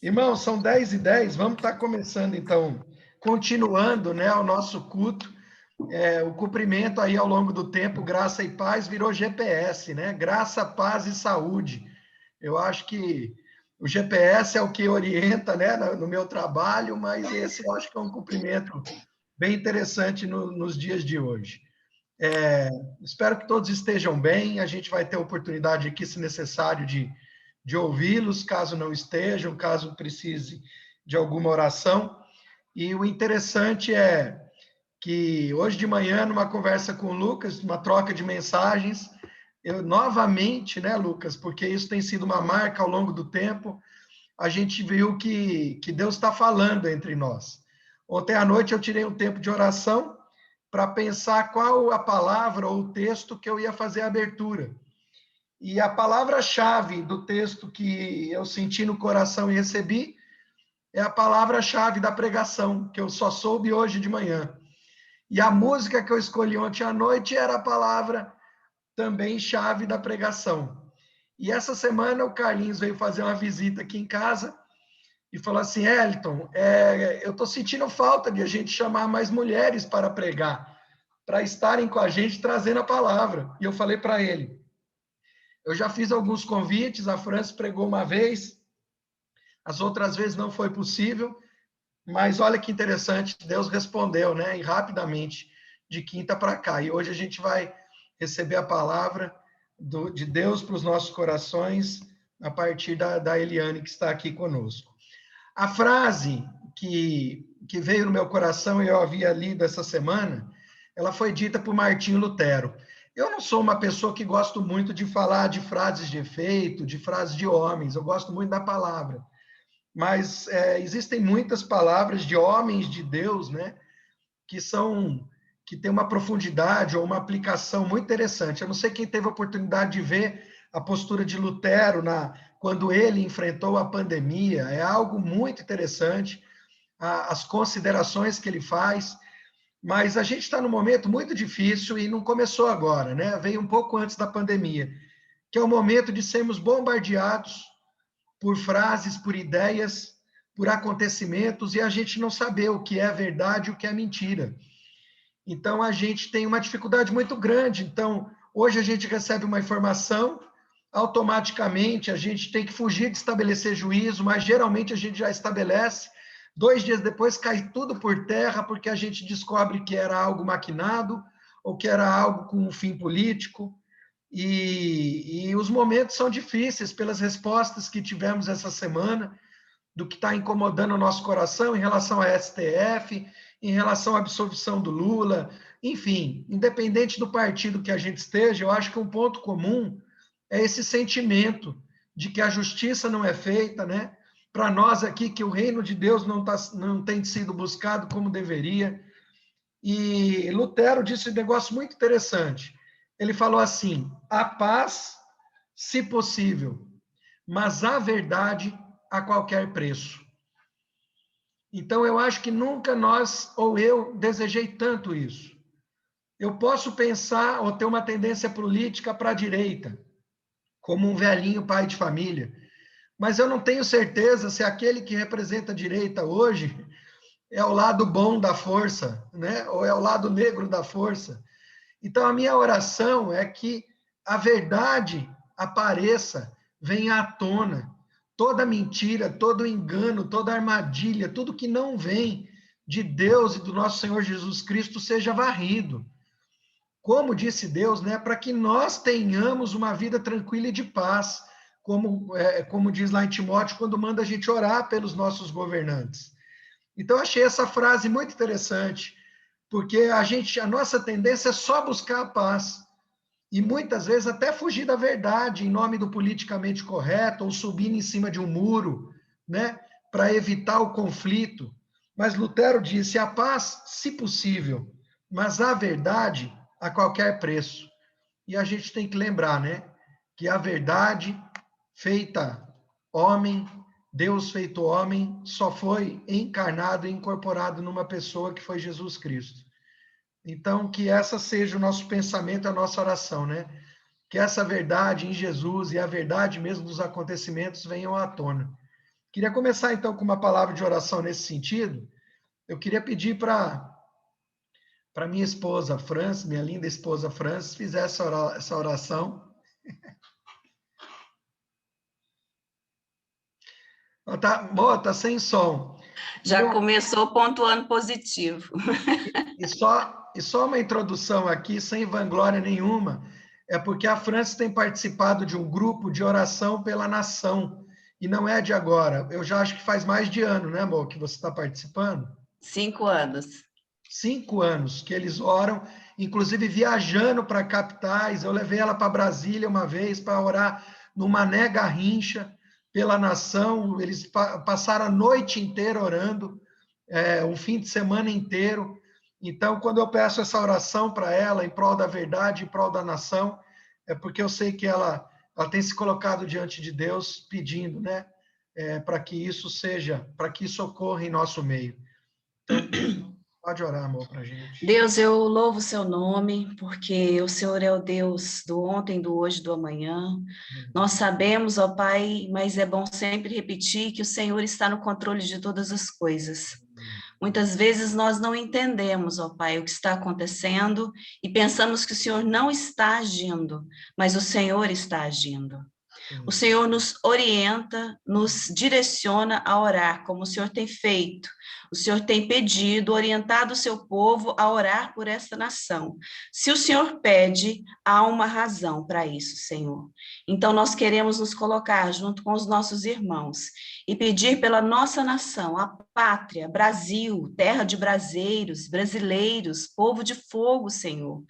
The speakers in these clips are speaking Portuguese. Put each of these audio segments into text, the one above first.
Irmãos, são 10h10, vamos estar começando então, continuando, né, o nosso culto, o cumprimento aí ao longo do tempo, graça e paz virou GPS, né, graça, paz e saúde. Eu acho que o GPS é o que orienta, né, no meu trabalho, mas esse eu acho que é um cumprimento bem interessante nos dias de hoje. Espero que todos estejam bem, a gente vai ter oportunidade aqui, se necessário, de ouvi-los, caso não estejam, caso precise de alguma oração. E o interessante é que hoje de manhã, numa conversa com o Lucas, uma troca de mensagens, eu novamente, né, Lucas, porque isso tem sido uma marca ao longo do tempo, a gente viu que Deus está falando entre nós. Ontem à noite eu tirei um tempo de oração para pensar qual a palavra ou o texto que eu ia fazer a abertura. E a palavra-chave do texto que eu senti no coração e recebi é a palavra-chave da pregação, que eu só soube hoje de manhã. E a música que eu escolhi ontem à noite era a palavra também chave da pregação. E essa semana o Carlinhos veio fazer uma visita aqui em casa e falou assim: Elton, eu estou sentindo falta de a gente chamar mais mulheres para pregar, para estarem com a gente trazendo a palavra. E eu falei para ele: eu já fiz alguns convites, a França pregou uma vez, as outras vezes não foi possível, mas olha que interessante, Deus respondeu, né? E rapidamente, de quinta para cá. E hoje a gente vai receber a palavra de Deus para os nossos corações, a partir da Eliane, que está aqui conosco. A frase que veio no meu coração e eu havia lido essa semana, ela foi dita por Martinho Lutero. Eu não sou uma pessoa que gosto muito de falar de frases de efeito, de frases de homens, eu gosto muito da palavra. Mas existem muitas palavras de homens de Deus, né, que têm uma profundidade ou uma aplicação muito interessante. Eu não sei quem teve a oportunidade de ver a postura de Lutero quando ele enfrentou a pandemia, é algo muito interessante, as considerações que ele faz, mas a gente está num momento muito difícil e não começou agora, né? Veio um pouco antes da pandemia, que é o momento de sermos bombardeados por frases, por ideias, por acontecimentos e a gente não saber o que é verdade e o que é mentira. Então a gente tem uma dificuldade muito grande. Então, hoje a gente recebe uma informação, automaticamente a gente tem que fugir de estabelecer juízo, mas geralmente a gente já estabelece. 2 dias depois cai tudo por terra, porque a gente descobre que era algo maquinado ou que era algo com um fim político. E os momentos são difíceis pelas respostas que tivemos essa semana, do que está incomodando o nosso coração em relação à STF, em relação à absolvição do Lula, enfim, independente do partido que a gente esteja, eu acho que um ponto comum é esse sentimento de que a justiça não é feita, né? Para nós aqui, que o reino de Deus não tem sido buscado como deveria. E Lutero disse um negócio muito interessante. Ele falou assim: a paz, se possível, mas a verdade a qualquer preço. Então, eu acho que nunca nós, ou eu, desejei tanto isso. Eu posso pensar ou ter uma tendência política para a direita, como um velhinho pai de família, mas eu não tenho certeza se aquele que representa a direita hoje é o lado bom da força, né? Ou é o lado negro da força. Então, a minha oração é que a verdade apareça, venha à tona. Toda mentira, todo engano, toda armadilha, tudo que não vem de Deus e do nosso Senhor Jesus Cristo seja varrido. Como disse Deus, né, para que nós tenhamos uma vida tranquila e de paz, como diz lá em Timóteo, quando manda a gente orar pelos nossos governantes. Então, achei essa frase muito interessante, porque a nossa tendência é só buscar a paz, e muitas vezes até fugir da verdade em nome do politicamente correto, ou subir em cima de um muro, né, para evitar o conflito. Mas Lutero disse: a paz, se possível, mas a verdade a qualquer preço. E a gente tem que lembrar, né, que a verdade feita homem, Deus feito homem, só foi encarnado e incorporado numa pessoa que foi Jesus Cristo. Então, que essa seja o nosso pensamento, a nossa oração, né? Que essa verdade em Jesus e a verdade mesmo dos acontecimentos venham à tona. Queria começar, então, com uma palavra de oração nesse sentido. Eu queria pedir para minha esposa, Francis, minha linda esposa, Francis, fizesse essa oração. Tá sem som. Já começou pontuando positivo. E só uma introdução aqui, sem vanglória nenhuma, é porque a Francis tem participado de um grupo de oração pela nação, e não é de agora. Eu já acho que faz mais de ano, né, amor, que você está participando? 5 anos. 5 anos que eles oram, inclusive viajando para capitais. Eu levei ela para Brasília uma vez para orar no Mané Garrincha pela nação. Eles passaram a noite inteira orando, um fim de semana inteiro. Então, quando eu peço essa oração para ela em prol da verdade, em prol da nação, é porque eu sei que ela tem se colocado diante de Deus pedindo, né, para que isso ocorra em nosso meio. Então, pode orar, amor, para a gente. Deus, eu louvo o seu nome, porque o Senhor é o Deus do ontem, do hoje, do amanhã. Nós sabemos, ó Pai, mas é bom sempre repetir que o Senhor está no controle de todas as coisas. Muitas vezes nós não entendemos, ó Pai, o que está acontecendo e pensamos que o Senhor não está agindo, mas o Senhor está agindo. O Senhor nos orienta, nos direciona a orar, como o Senhor tem feito. O Senhor tem pedido, orientado o seu povo a orar por esta nação. Se o Senhor pede, há uma razão para isso, Senhor. Então, nós queremos nos colocar junto com os nossos irmãos e pedir pela nossa nação, a pátria, Brasil, terra de braseiros, brasileiros, povo de fogo, Senhor.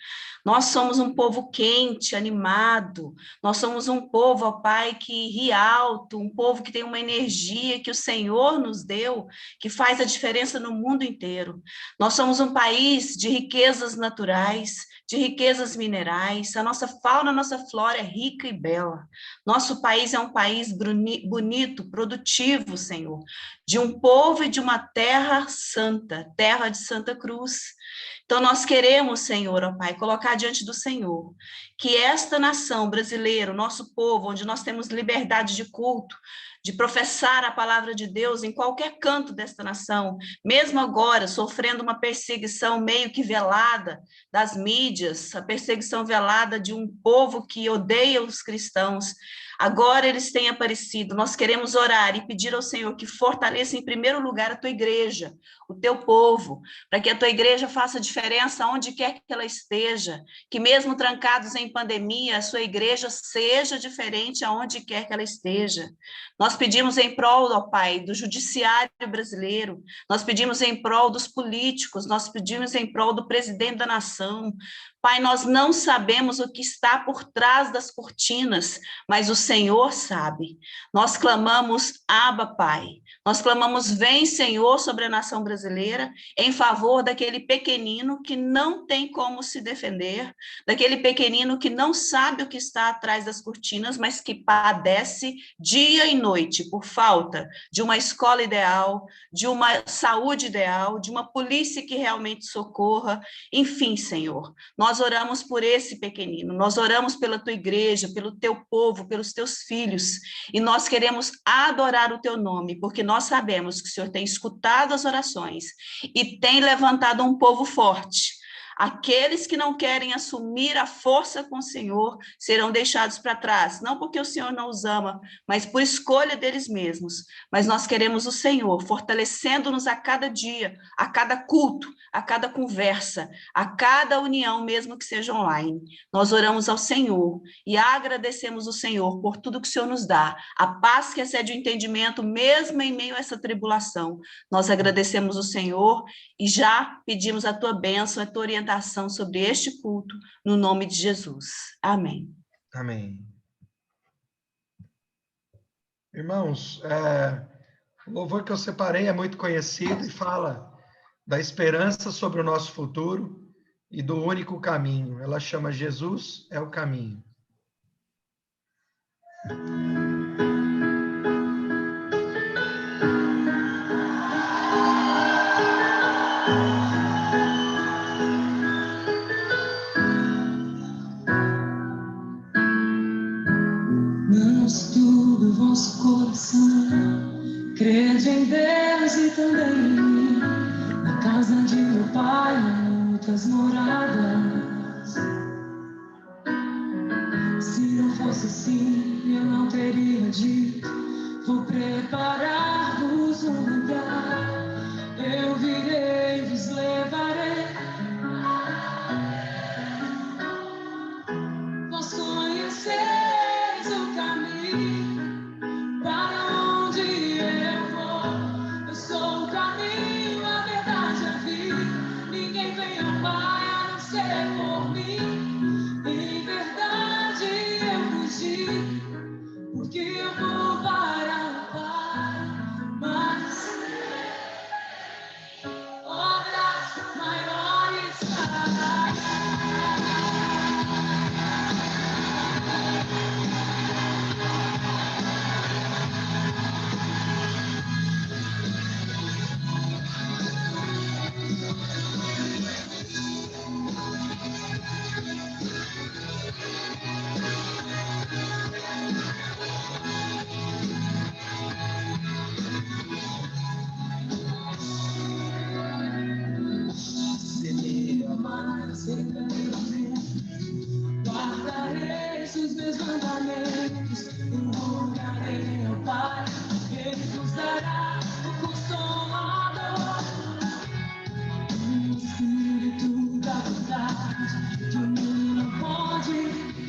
Nós somos um povo quente, animado. Nós somos um povo, ó Pai, que ri alto, um povo que tem uma energia que o Senhor nos deu, que faz a diferença no mundo inteiro. Nós somos um país de riquezas naturais, de riquezas minerais, a nossa fauna, a nossa flora é rica e bela. Nosso país é um país bonito, produtivo, Senhor, de um povo e de uma terra santa, terra de Santa Cruz. Então, nós queremos, Senhor, ó Pai, colocar diante do Senhor que esta nação brasileira, o nosso povo, onde nós temos liberdade de culto, de professar a palavra de Deus em qualquer canto desta nação, mesmo agora sofrendo uma perseguição meio que velada das mídias, a perseguição velada de um povo que odeia os cristãos, agora eles têm aparecido. Nós queremos orar e pedir ao Senhor que fortaleça em primeiro lugar a tua igreja, o teu povo, para que a tua igreja faça diferença onde quer que ela esteja, que mesmo trancados em pandemia, a sua igreja seja diferente aonde quer que ela esteja. Nós pedimos em prol, ó Pai, do judiciário brasileiro, nós pedimos em prol dos políticos, nós pedimos em prol do presidente da nação. Pai, nós não sabemos o que está por trás das cortinas, mas o Senhor sabe. Nós clamamos, Abba, Pai. Nós clamamos, vem, Senhor, sobre a nação brasileira, em favor daquele pequenino que não tem como se defender, daquele pequenino que não sabe o que está atrás das cortinas, mas que padece dia e noite por falta de uma escola ideal, de uma saúde ideal, de uma polícia que realmente socorra. Enfim, Senhor, nós oramos por esse pequenino, nós oramos pela tua igreja, pelo teu povo, pelos teus filhos, e nós queremos adorar o teu nome, porque nós sabemos que o Senhor tem escutado as orações e tem levantado um povo forte. Aqueles que não querem assumir a força com o Senhor serão deixados para trás, não porque o Senhor não os ama, mas por escolha deles mesmos. Mas nós queremos o Senhor fortalecendo-nos a cada dia, a cada culto, a cada conversa, a cada união, mesmo que seja online. Nós oramos ao Senhor e agradecemos o Senhor por tudo que o Senhor nos dá, a paz que excede o entendimento, mesmo em meio a essa tribulação. Nós agradecemos o Senhor e já pedimos a tua bênção, a tua orientação sobre este culto, no nome de Jesus. Amém. Amém. Irmãos, o louvor que eu separei é muito conhecido e fala da esperança sobre o nosso futuro e do único caminho. Ela chama Jesus é o caminho. Mas tudo vosso coração Crede em Deus e também em mim. Na casa de meu pai, muitas moradas. Se não fosse assim, eu não teria dito. Vou preparar-vos um lugar. Eu virei, vos levarei. Vós conheceis o caminho para onde eu vou. Eu sou o caminho, a verdade e a vida. Ninguém vem ao Pai a não ser por mim. Em verdade eu fugi, porque eu vou para o Pai. Mas obras maiores fará. Se me amares eternamente, guardareis os meus mandamentos, invocarei ao Pai, Ele vos dará o Consolador, o Espírito da verdade, que o mundo não pode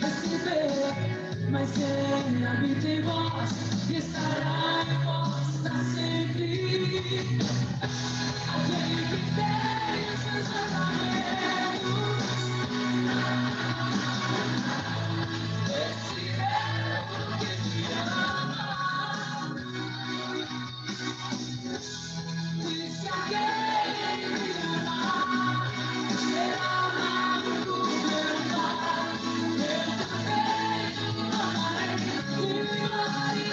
receber, mas Ele habita em vós e estará em vós para sempre. Aquele que tem os seus mandamentos, esse é o que te ama. E se alguém me amar, será amado por meu Pai. Eu também o amarei e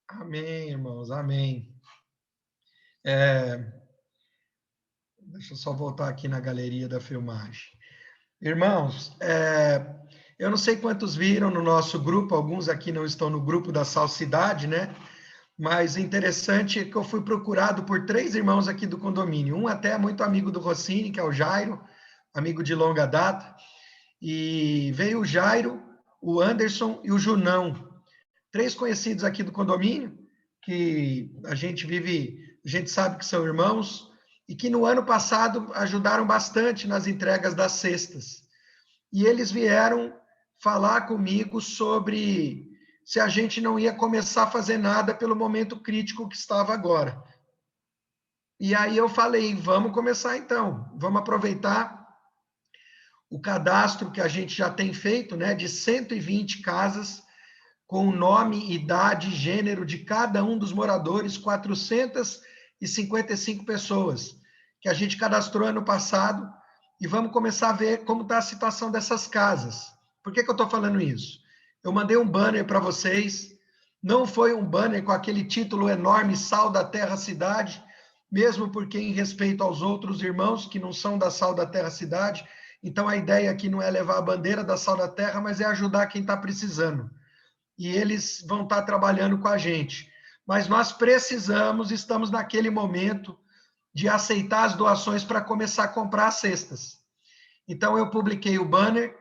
Amém, irmãos, amém. Deixa eu só voltar aqui na galeria da filmagem. Irmãos, eu não sei quantos viram no nosso grupo, alguns aqui não estão no grupo da Salcidade, né? Mas interessante é que eu fui procurado por 3 irmãos aqui do condomínio. Um até é muito amigo do Rossini, que é o Jairo, amigo de longa data. E veio o Jairo, o Anderson e o Junão. 3 conhecidos aqui do condomínio, que a gente sabe que são irmãos, e que no ano passado ajudaram bastante nas entregas das cestas. E eles vieram falar comigo sobre se a gente não ia começar a fazer nada pelo momento crítico que estava agora. E aí eu falei, vamos começar então, vamos aproveitar o cadastro que a gente já tem feito, né, de 120 casas, com o nome, idade, gênero de cada um dos moradores, 455 pessoas, que a gente cadastrou ano passado, e vamos começar a ver como está a situação dessas casas. Por que eu estou falando isso? Eu mandei um banner para vocês, não foi um banner com aquele título enorme, Sal da Terra Cidade, mesmo porque em respeito aos outros irmãos que não são da Sal da Terra Cidade, então a ideia aqui não é levar a bandeira da Sal da Terra, mas é ajudar quem está precisando. e eles vão estar trabalhando com a gente. Mas nós precisamos, estamos naquele momento de aceitar as doações para começar a comprar as cestas. Então, eu publiquei o banner,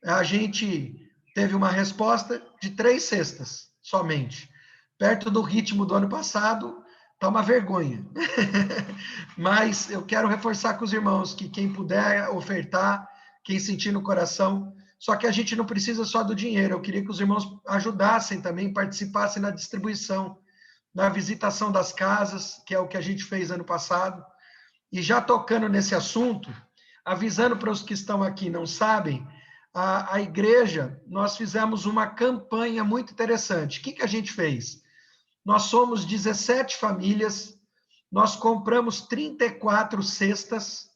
a gente teve uma resposta de 3 cestas somente. Perto do ritmo do ano passado, está uma vergonha. Mas eu quero reforçar com os irmãos que quem puder ofertar, quem sentir no coração, só que a gente não precisa só do dinheiro, eu queria que os irmãos ajudassem também, participassem na distribuição, na visitação das casas, que é o que a gente fez ano passado. E já tocando nesse assunto, avisando para os que estão aqui e não sabem, a igreja, nós fizemos uma campanha muito interessante. O que a gente fez? Nós somos 17 famílias, nós compramos 34 cestas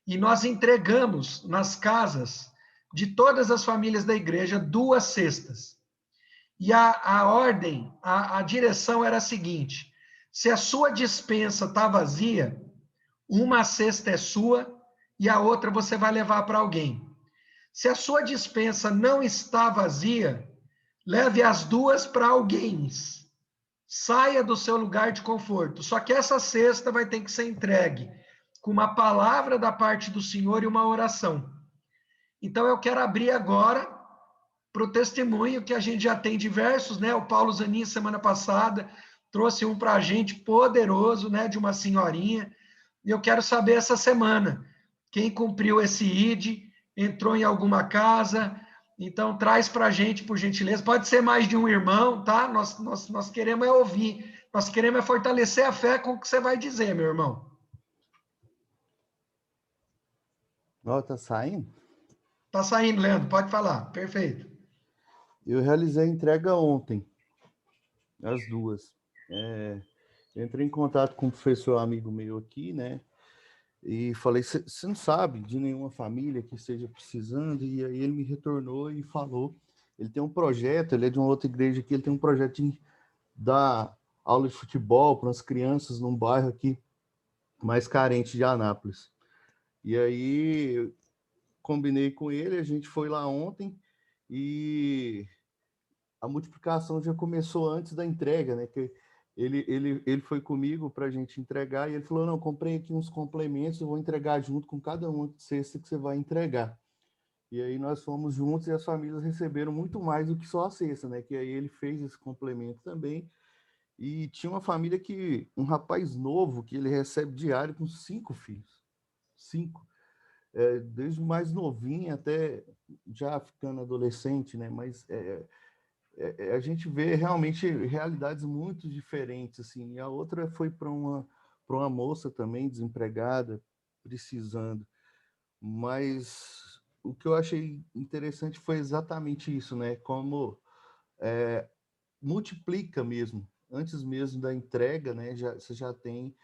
e nós entregamos nas casas de todas as famílias da igreja 2 cestas. E a ordem, a direção era a seguinte: se a sua despensa está vazia, uma cesta é sua e a outra você vai levar para alguém. Se a sua despensa não está vazia, leve as 2 para alguém. Saia do seu lugar de conforto. Só que essa cesta vai ter que ser entregue com uma palavra da parte do Senhor e uma oração. Então, eu quero abrir agora para o testemunho, que a gente já tem diversos, né? O Paulo Zanin, semana passada, trouxe um para a gente poderoso, né? De uma senhorinha. E eu quero saber essa semana, quem cumpriu esse ID, entrou em alguma casa, então traz para a gente, por gentileza. Pode ser mais de um irmão, tá? Nós queremos é ouvir, nós queremos é fortalecer a fé com o que você vai dizer, meu irmão. Ó, tá saindo? Tá saindo, Leandro, pode falar, perfeito. Eu realizei a entrega ontem, as 2. Eu entrei em contato com um professor amigo meu aqui, né? E falei, você não sabe de nenhuma família que esteja precisando? E aí ele me retornou e falou, ele tem um projeto, ele é de uma outra igreja aqui, ele tem um projeto de dar aula de futebol para as crianças num bairro aqui mais carente de Anápolis. E aí eu combinei com ele, a gente foi lá ontem e a multiplicação já começou antes da entrega, né? Que ele foi comigo para a gente entregar e ele falou, não, comprei aqui uns complementos, eu vou entregar junto com cada uma cesta que você vai entregar. E aí nós fomos juntos e as famílias receberam muito mais do que só a cesta, né? Que aí ele fez esse complemento também. E tinha uma família que, um rapaz novo, que ele recebe diário com 5 filhos. 5. Desde o mais novinho até já ficando adolescente, né? Mas a gente vê realmente realidades muito diferentes, assim. E a outra foi para uma moça também desempregada, precisando. Mas o que eu achei interessante foi exatamente isso, né? Como multiplica mesmo. Antes mesmo da entrega, né? Você já tem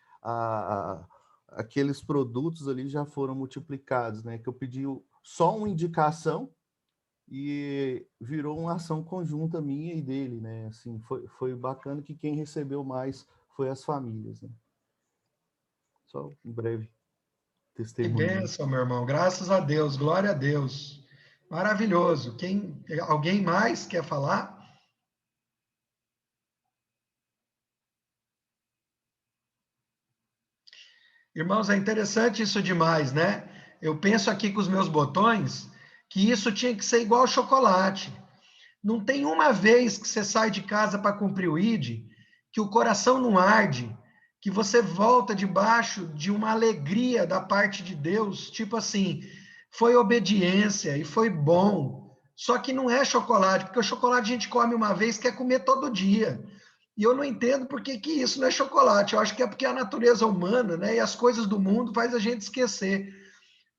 aqueles produtos ali já foram multiplicados, né? Que eu pedi só uma indicação e virou uma ação conjunta minha e dele, né? Assim, foi bacana que quem recebeu mais foi as famílias, né? Só um breve Que testemunho. bênção, meu irmão, graças a Deus, glória a Deus. Maravilhoso. Alguém mais quer falar? Irmãos, é interessante isso demais, né? Eu penso aqui com os meus botões que isso tinha que ser igual chocolate. Não tem uma vez que você sai de casa para cumprir o ID que o coração não arde, que você volta debaixo de uma alegria da parte de Deus, tipo assim, foi obediência e foi bom. Só que não é chocolate, porque o chocolate a gente come uma vez, quer comer todo dia. E eu não entendo por que isso não é chocolate. Eu acho que é porque a natureza humana, né, e as coisas do mundo faz a gente esquecer.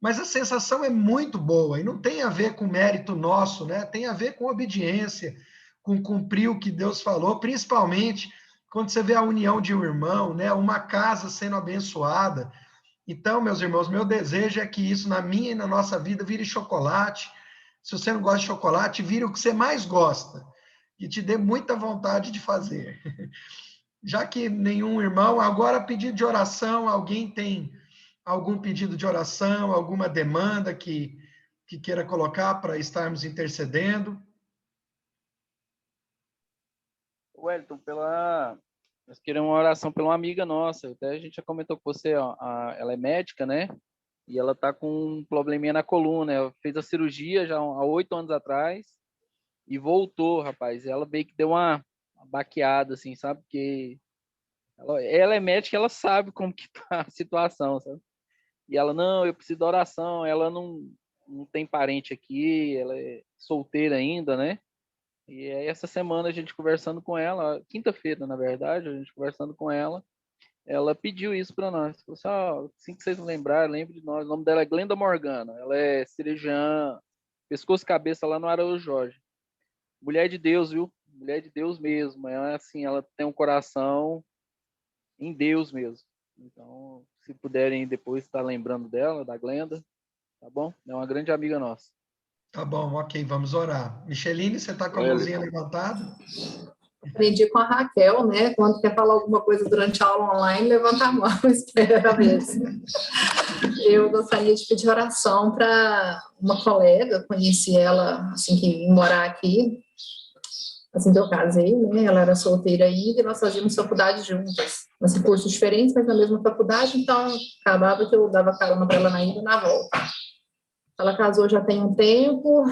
Mas a sensação é muito boa e não tem a ver com mérito nosso, né? Tem a ver com obediência, com cumprir o que Deus falou, principalmente quando você vê a união de um irmão, né? Uma casa sendo abençoada. Então, meus irmãos, meu desejo é que isso na minha e na nossa vida vire chocolate. Se você não gosta de chocolate, vire o que você mais gosta e te dê muita vontade de fazer. Já que nenhum irmão, agora pedido de oração, alguém tem algum pedido de oração, alguma demanda que queira colocar para estarmos intercedendo? Wellington, nós queremos uma oração pela uma amiga nossa. Até a gente já comentou com você, ó, ela é médica, né? E ela tá com um probleminha na coluna. Ela fez a cirurgia já há 8 anos atrás e voltou, rapaz. Ela meio que deu uma baqueada, assim, sabe? Porque ela é médica, ela sabe como que tá a situação, sabe? E ela, não, eu preciso de oração. Ela não tem parente aqui, ela é solteira ainda, né? E aí essa semana a gente conversando com ela, quinta-feira, na verdade, a gente conversando com ela pediu isso para nós. Falou assim, ó, assim que vocês lembrarem, lembre de nós. O nome dela é Glenda Morgana. Ela é cirurgiã, pescoço e cabeça lá no Araújo Jorge. Mulher de Deus, viu? Mulher de Deus mesmo. É assim, ela tem um coração em Deus mesmo. Então, se puderem depois estar lembrando dela, da Glenda, tá bom? É uma grande amiga nossa. Tá bom, ok, vamos orar. Micheline, você está com a mãozinha levantada? Aprendi com a Raquel, né? Quando quer falar alguma coisa durante a aula online, levanta a mão, espera mesmo. Eu gostaria de pedir oração para uma colega, conheci ela assim que vim morar aqui, assim que eu casei, né? Ela era solteira ainda e nós fazíamos faculdade juntas, assim, cursos diferentes, mas na mesma faculdade, então acabava que eu dava carona para ela na ida e na volta. Ela casou já tem um tempo,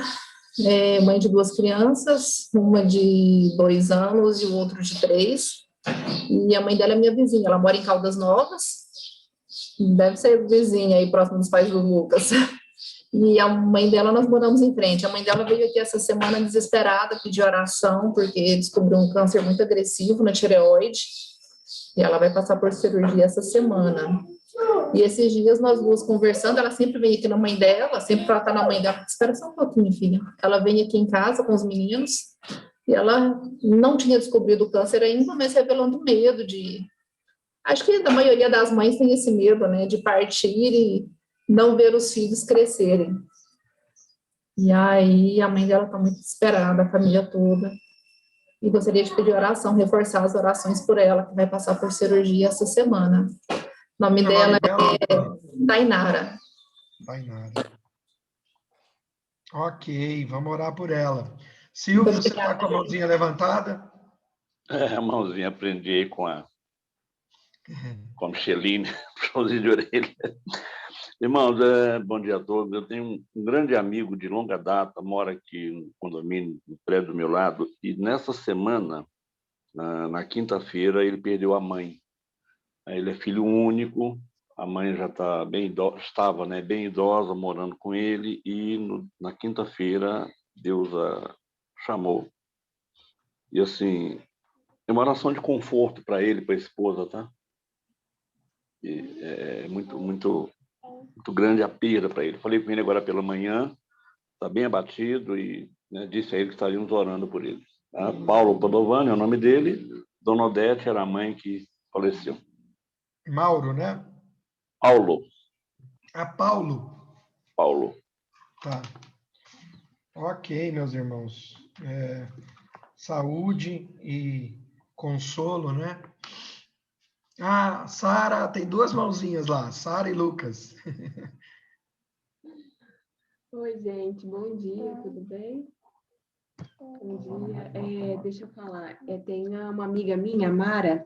mãe de 2 crianças, uma de 2 anos e o outro de 3. E a mãe dela é minha vizinha, ela mora em Caldas Novas, deve ser vizinha aí, próximo dos pais do Lucas. E a mãe dela, nós moramos em frente. A mãe dela veio aqui essa semana desesperada, pedir oração, porque descobriu um câncer muito agressivo na tireoide, e ela vai passar por cirurgia essa semana. E esses dias nós duas conversando, ela sempre vem aqui na mãe dela, sempre que ela tá na mãe dela, espera só um pouquinho, filha. Ela vem aqui em casa com os meninos, e ela não tinha descobrido o câncer ainda, mas revelando medo de... Acho que a maioria das mães tem esse medo, né, de partir e não ver os filhos crescerem. E aí a mãe dela tá muito desesperada, a família toda. E gostaria de pedir oração, reforçar as orações por ela, que vai passar por cirurgia essa semana. O nome dela é Tainara. Tainara. Ok, vamos orar por ela. Silvio, você está com a mãozinha levantada? A mãozinha aprendi aí com a Micheline, puxãozinho de orelha. Irmãos, bom dia a todos. Eu tenho um grande amigo de longa data, mora aqui no condomínio, no prédio do meu lado, e nessa semana, na quinta-feira, ele perdeu a mãe. Ele é filho único, a mãe já tá estava bem idosa, morando com ele, e na quinta-feira Deus a chamou. E assim, é uma oração de conforto para ele, para a esposa, tá? E é muito grande a perda para ele. Falei com ele agora pela manhã, está bem abatido, e disse a ele que estaríamos orando por ele. Tá? Paulo Padovani é o nome dele, Dona Odete era a mãe que faleceu. Mauro, né? Paulo. Paulo. Tá. Ok, meus irmãos. Saúde e consolo, né? Ah, Sara, tem 2 mãozinhas lá, Sara e Lucas. Oi, gente, bom dia, tudo bem? Bom dia. Deixa eu falar, tem uma amiga minha, Mara,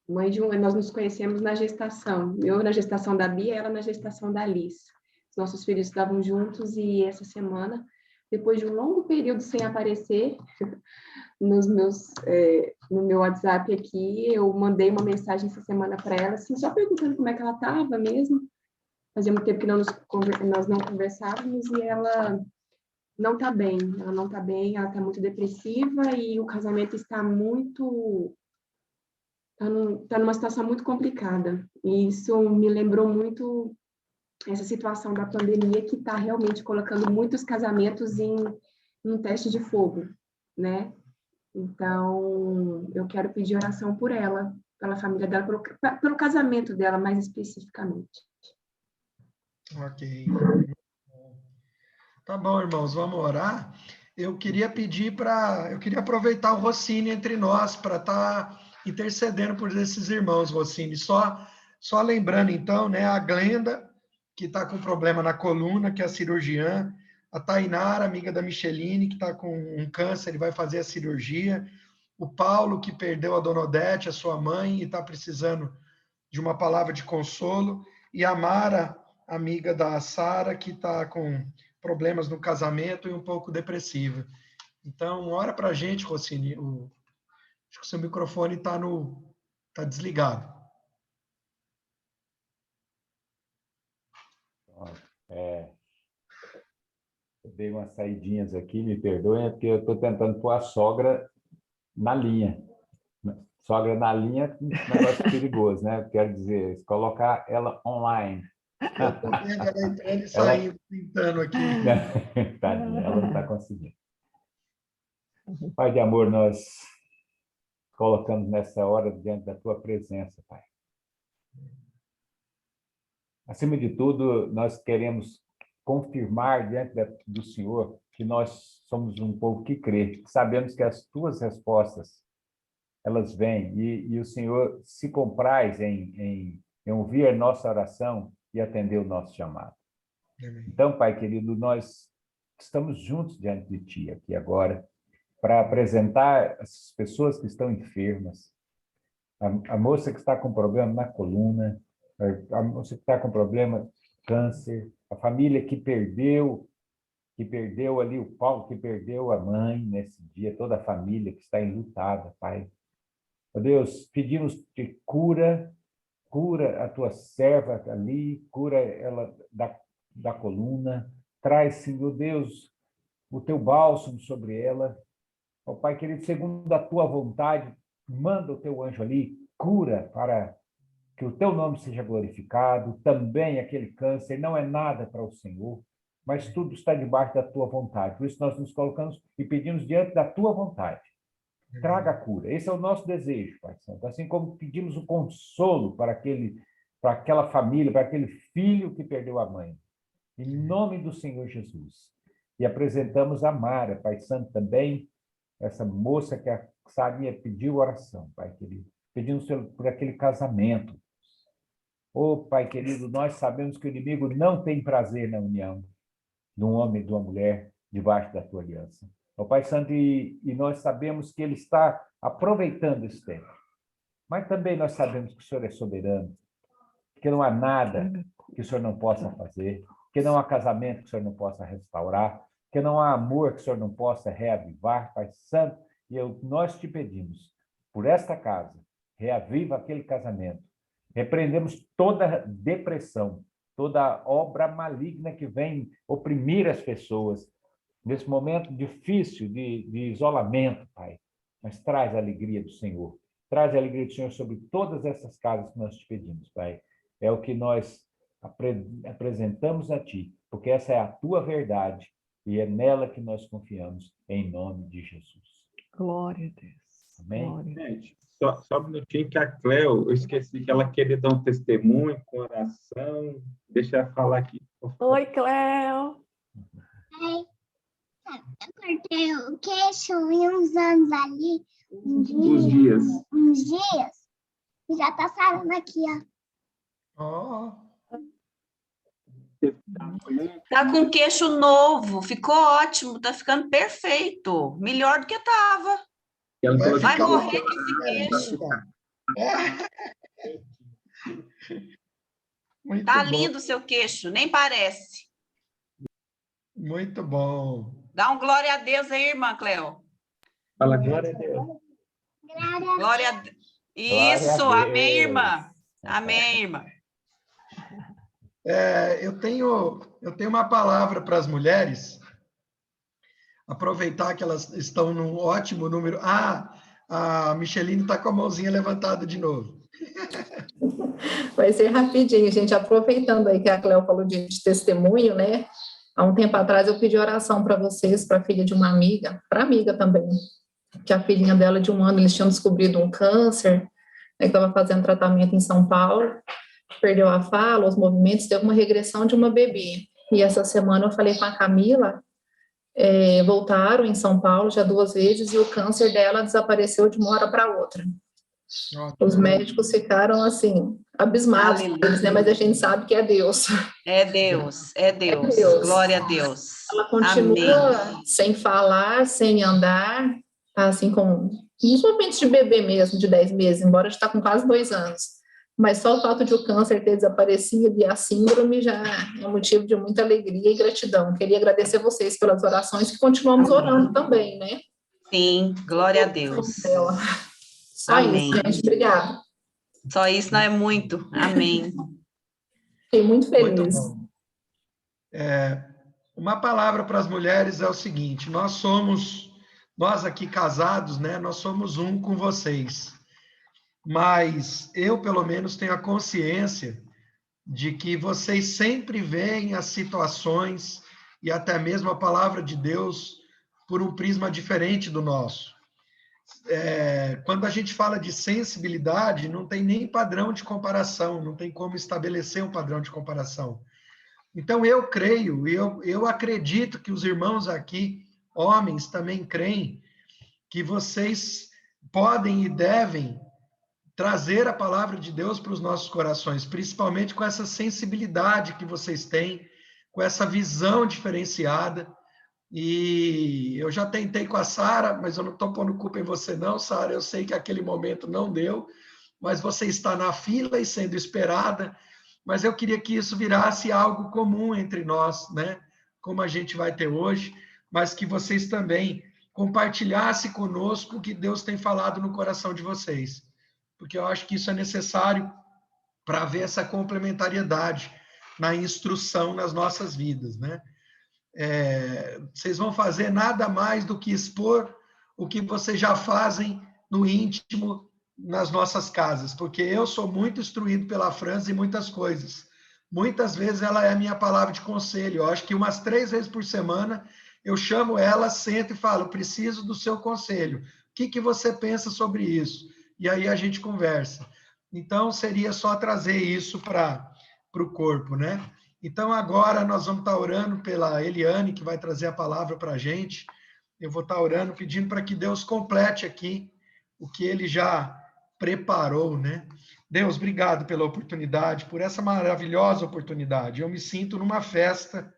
mãe de nós nos conhecemos na gestação, eu na gestação da Bia, ela na gestação da Alice. Os nossos filhos estavam juntos e essa semana, depois de um longo período sem aparecer no meu WhatsApp aqui, eu mandei uma mensagem essa semana para ela, assim, só perguntando como é que ela estava mesmo. Fazia muito tempo que nós não conversávamos e ela não está bem. Ela não está bem, ela está muito depressiva e o casamento está está numa situação muito complicada. E isso me lembrou muito essa situação da pandemia que está realmente colocando muitos casamentos em um teste de fogo, né? Então, eu quero pedir oração por ela, pela família dela, pelo casamento dela, mais especificamente. Ok. Tá bom, irmãos, vamos orar. Eu queria aproveitar o Rossini entre nós para estar intercedendo por esses irmãos, Rossini. Só lembrando, então, né, a Glenda, que está com problema na coluna, que é a cirurgiã, A Tainara, amiga da Micheline, que está com um câncer, ele vai fazer a cirurgia. O Paulo, que perdeu a Dona Odete, a sua mãe, e está precisando de uma palavra de consolo. E a Mara, amiga da Sara, que está com problemas no casamento e um pouco depressiva. Então, ora para a gente, Rossini. Acho que o seu microfone está desligado. Eu dei umas saidinhas aqui, me perdoem, é porque eu estou tentando pôr a sogra na linha. Sogra na linha é um negócio perigoso, né? Quero dizer, colocar ela online. Eu estou vendo ela entrando e saindo, pintando aqui. Tadinha, ela não está conseguindo. Pai de amor, nós colocamos nessa hora diante da tua presença, Pai. Acima de tudo, nós queremos confirmar diante do Senhor que nós somos um povo que crê. Sabemos que as tuas respostas, elas vêm, e o Senhor se compraz em ouvir a nossa oração e atender o nosso chamado. Então, Pai querido, nós estamos juntos diante de Ti aqui agora para apresentar as pessoas que estão enfermas, a moça que está com problema na coluna, a moça que está com problema câncer, a família que perdeu ali o Paulo, que perdeu a mãe nesse dia, toda a família que está enlutada, Pai. Ó Deus, pedimos que cura a tua serva ali, cura ela da coluna, traz, Senhor Deus, o teu bálsamo sobre ela. Ó Pai querido, segundo a tua vontade, manda o teu anjo ali, cura para que o teu nome seja glorificado. Também aquele câncer não é nada para o Senhor, mas tudo está debaixo da tua vontade. Por isso nós nos colocamos e pedimos diante da tua vontade. Traga a cura. Esse é o nosso desejo, Pai Santo. Assim como pedimos o consolo para aquela família, para aquele filho que perdeu a mãe. Em nome do Senhor Jesus. E apresentamos a Mara, Pai Santo, também, essa moça que a Sarinha pediu oração, Pai querido. Pedimos por aquele casamento. Oh, Pai querido, nós sabemos que o inimigo não tem prazer na união de um homem e de uma mulher debaixo da tua aliança. Oh, Pai Santo, e nós sabemos que ele está aproveitando esse tempo. Mas também nós sabemos que o Senhor é soberano, que não há nada que o Senhor não possa fazer, que não há casamento que o Senhor não possa restaurar, que não há amor que o Senhor não possa reavivar, Pai Santo. E nós te pedimos, por esta casa, reaviva aquele casamento. Repreendemos toda depressão, toda obra maligna que vem oprimir as pessoas nesse momento difícil de isolamento, Pai. Mas traz a alegria do Senhor. Traz a alegria do Senhor sobre todas essas casas que nós te pedimos, Pai. É o que nós apresentamos a Ti, porque essa é a Tua verdade e é nela que nós confiamos, em nome de Jesus. Glória a Deus. Amém? Glória. Gente, só um minutinho que a Cleo, eu esqueci que ela queria dar um testemunho com oração. Deixa ela falar aqui. Oi, Cleo. Oi. Eu cortei o queixo e uns anos ali, Uns dias. e já tá sarando aqui, ó. Oh. Tá com queixo novo, ficou ótimo, tá ficando perfeito, melhor do que tava. Ela falou Vai que morrer com esse queixo. Muito Tá bom. lindo o seu queixo, nem parece. Muito bom. Dá um glória a Deus aí, irmã Cleo. fala glória a Deus. Glória a Deus. Glória a Isso, Deus. amém, irmã. Amém, irmã. Eu tenho uma palavra para as mulheres. Aproveitar que elas estão num ótimo número. A Micheline está com a mãozinha levantada de novo. Vai ser rapidinho, gente. Aproveitando aí que a Cleo falou de testemunho, né? Há um tempo atrás eu pedi oração para vocês, para a filha de uma amiga, para amiga também, que a filhinha dela de 1 ano, eles tinham descobrido um câncer, né, que estava fazendo tratamento em São Paulo, perdeu a fala, os movimentos, teve uma regressão de uma bebê. E essa semana eu falei com a Camila, voltaram em São Paulo já 2 vezes e o câncer dela desapareceu de uma hora para outra. Os médicos ficaram, assim, abismados, Aleluia. né? Mas a gente sabe que é Deus. É Deus, é Deus. Deus. Glória a Deus. Ela continua Amém. sem falar, sem andar, assim, com uns momentos de bebê mesmo, de 10 meses, embora já está com quase 2 anos. Mas só o fato de o câncer ter desaparecido e a síndrome já é motivo de muita alegria e gratidão. Queria agradecer vocês pelas orações, que continuamos Amém. orando também, né? Sim, glória a Deus. Só Amém. isso, gente. Obrigada. Só isso não é muito. Amém. Fiquei muito Muito feliz. bom. Uma palavra para as mulheres é o seguinte: nós aqui casados, né? Nós somos um com vocês. Mas eu, pelo menos, tenho a consciência de que vocês sempre veem as situações e até mesmo a palavra de Deus por um prisma diferente do nosso. Quando a gente fala de sensibilidade, não tem nem padrão de comparação, não tem como estabelecer um padrão de comparação. Então, eu creio, eu acredito que os irmãos aqui, homens, também creem que vocês podem e devem trazer a palavra de Deus para os nossos corações, principalmente com essa sensibilidade que vocês têm, com essa visão diferenciada. E eu já tentei com a Sara, mas eu não estou pondo culpa em você não, Sara, eu sei que aquele momento não deu, mas você está na fila e sendo esperada, mas eu queria que isso virasse algo comum entre nós, né? Como a gente vai ter hoje, mas que vocês também compartilhassem conosco o que Deus tem falado no coração de vocês, porque eu acho que isso é necessário para ver essa complementariedade na instrução nas nossas vidas, né? Vocês vão fazer nada mais do que expor o que vocês já fazem no íntimo nas nossas casas, porque eu sou muito instruído pela França em muitas coisas. Muitas vezes ela é a minha palavra de conselho. Eu acho que umas 3 vezes por semana eu chamo ela, sento e falo: preciso do seu conselho. O que você pensa sobre isso? E aí a gente conversa. Então, seria só trazer isso para o corpo, né? Então, agora nós vamos estar orando pela Eliane, que vai trazer a palavra para a gente. Eu vou estar orando, pedindo para que Deus complete aqui o que Ele já preparou, né? Deus, obrigado pela oportunidade, por essa maravilhosa oportunidade. Eu me sinto numa festa,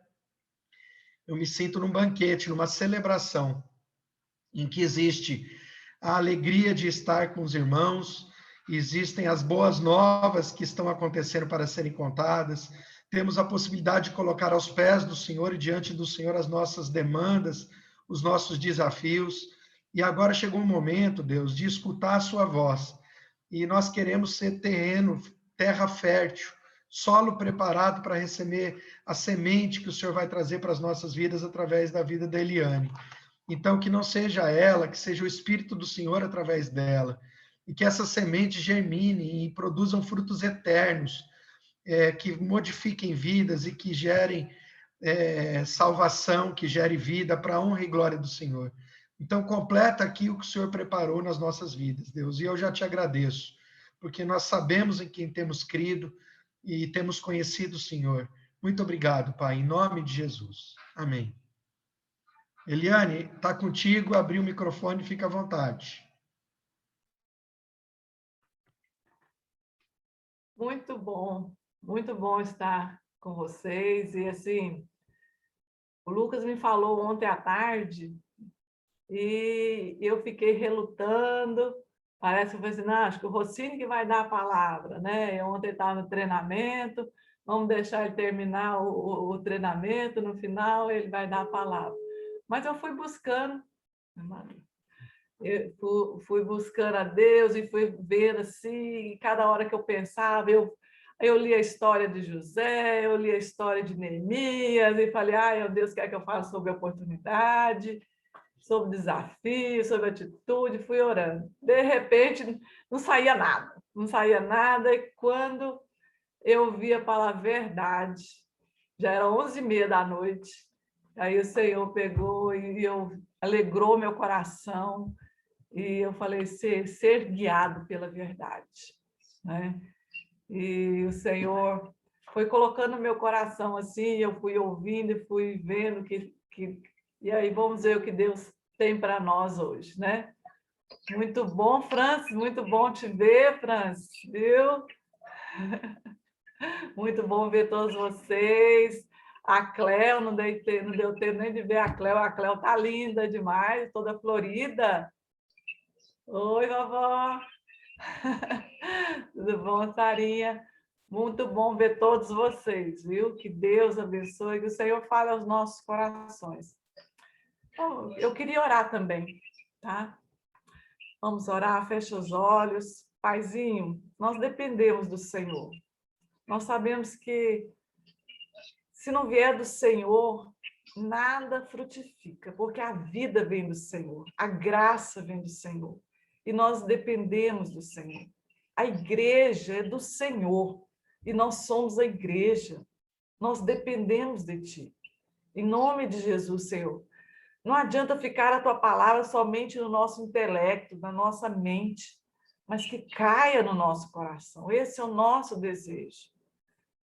eu me sinto num banquete, numa celebração, em que existe a alegria de estar com os irmãos, existem as boas novas que estão acontecendo para serem contadas, temos a possibilidade de colocar aos pés do Senhor e diante do Senhor as nossas demandas, os nossos desafios, e agora chegou um momento, Deus, de escutar a sua voz, e nós queremos ser terreno, terra fértil, solo preparado para receber a semente que o Senhor vai trazer para as nossas vidas através da vida da Eliane. Então, que não seja ela, que seja o Espírito do Senhor através dela, e que essa semente germine e produzam frutos eternos, que modifiquem vidas e que gerem salvação, que gere vida para a honra e glória do Senhor. Então, completa aqui o que o Senhor preparou nas nossas vidas, Deus, e eu já te agradeço, porque nós sabemos em quem temos crido e temos conhecido o Senhor. Muito obrigado, Pai, em nome de Jesus. Amém. Eliane, está contigo, abriu o microfone, fica à vontade. Muito bom estar com vocês. E assim, o Lucas me falou ontem à tarde e eu fiquei relutando. Parece que eu falei assim, não, acho que o Rossini que vai dar a palavra, né? Eu ontem estava no treinamento, vamos deixar ele terminar o treinamento, no final ele vai dar a palavra. Mas eu fui buscando, fui buscando a Deus e fui vendo assim, cada hora que eu pensava, eu li a história de José, eu li a história de Neemias e falei, meu Deus, quer que eu fale sobre oportunidade, sobre desafio, sobre atitude, fui orando. De repente, não saía nada, e quando eu vi a palavra verdade, já era 11h30 da noite, aí o Senhor pegou e alegrou meu coração, e eu falei, ser guiado pela verdade, né? E o Senhor foi colocando no meu coração assim, eu fui ouvindo e fui vendo e aí vamos ver o que Deus tem para nós hoje, né? Muito bom, Francis, muito bom te ver, Francis, viu? Muito bom ver todos vocês. A Cléo, não deu tempo nem de ver a Cléo tá linda demais, toda florida. Oi, vovó. Tudo bom, Sarinha? Muito bom ver todos vocês, viu? Que Deus abençoe, que o Senhor fale aos nossos corações. Então, eu queria orar também, tá? Vamos orar, fecha os olhos. Paizinho, nós dependemos do Senhor. Nós sabemos que se não vier do Senhor, nada frutifica, porque a vida vem do Senhor, a graça vem do Senhor, e nós dependemos do Senhor. A igreja é do Senhor, e nós somos a igreja. Nós dependemos de Ti. Em nome de Jesus, Senhor. Não adianta ficar a Tua palavra somente no nosso intelecto, na nossa mente, mas que caia no nosso coração. Esse é o nosso desejo.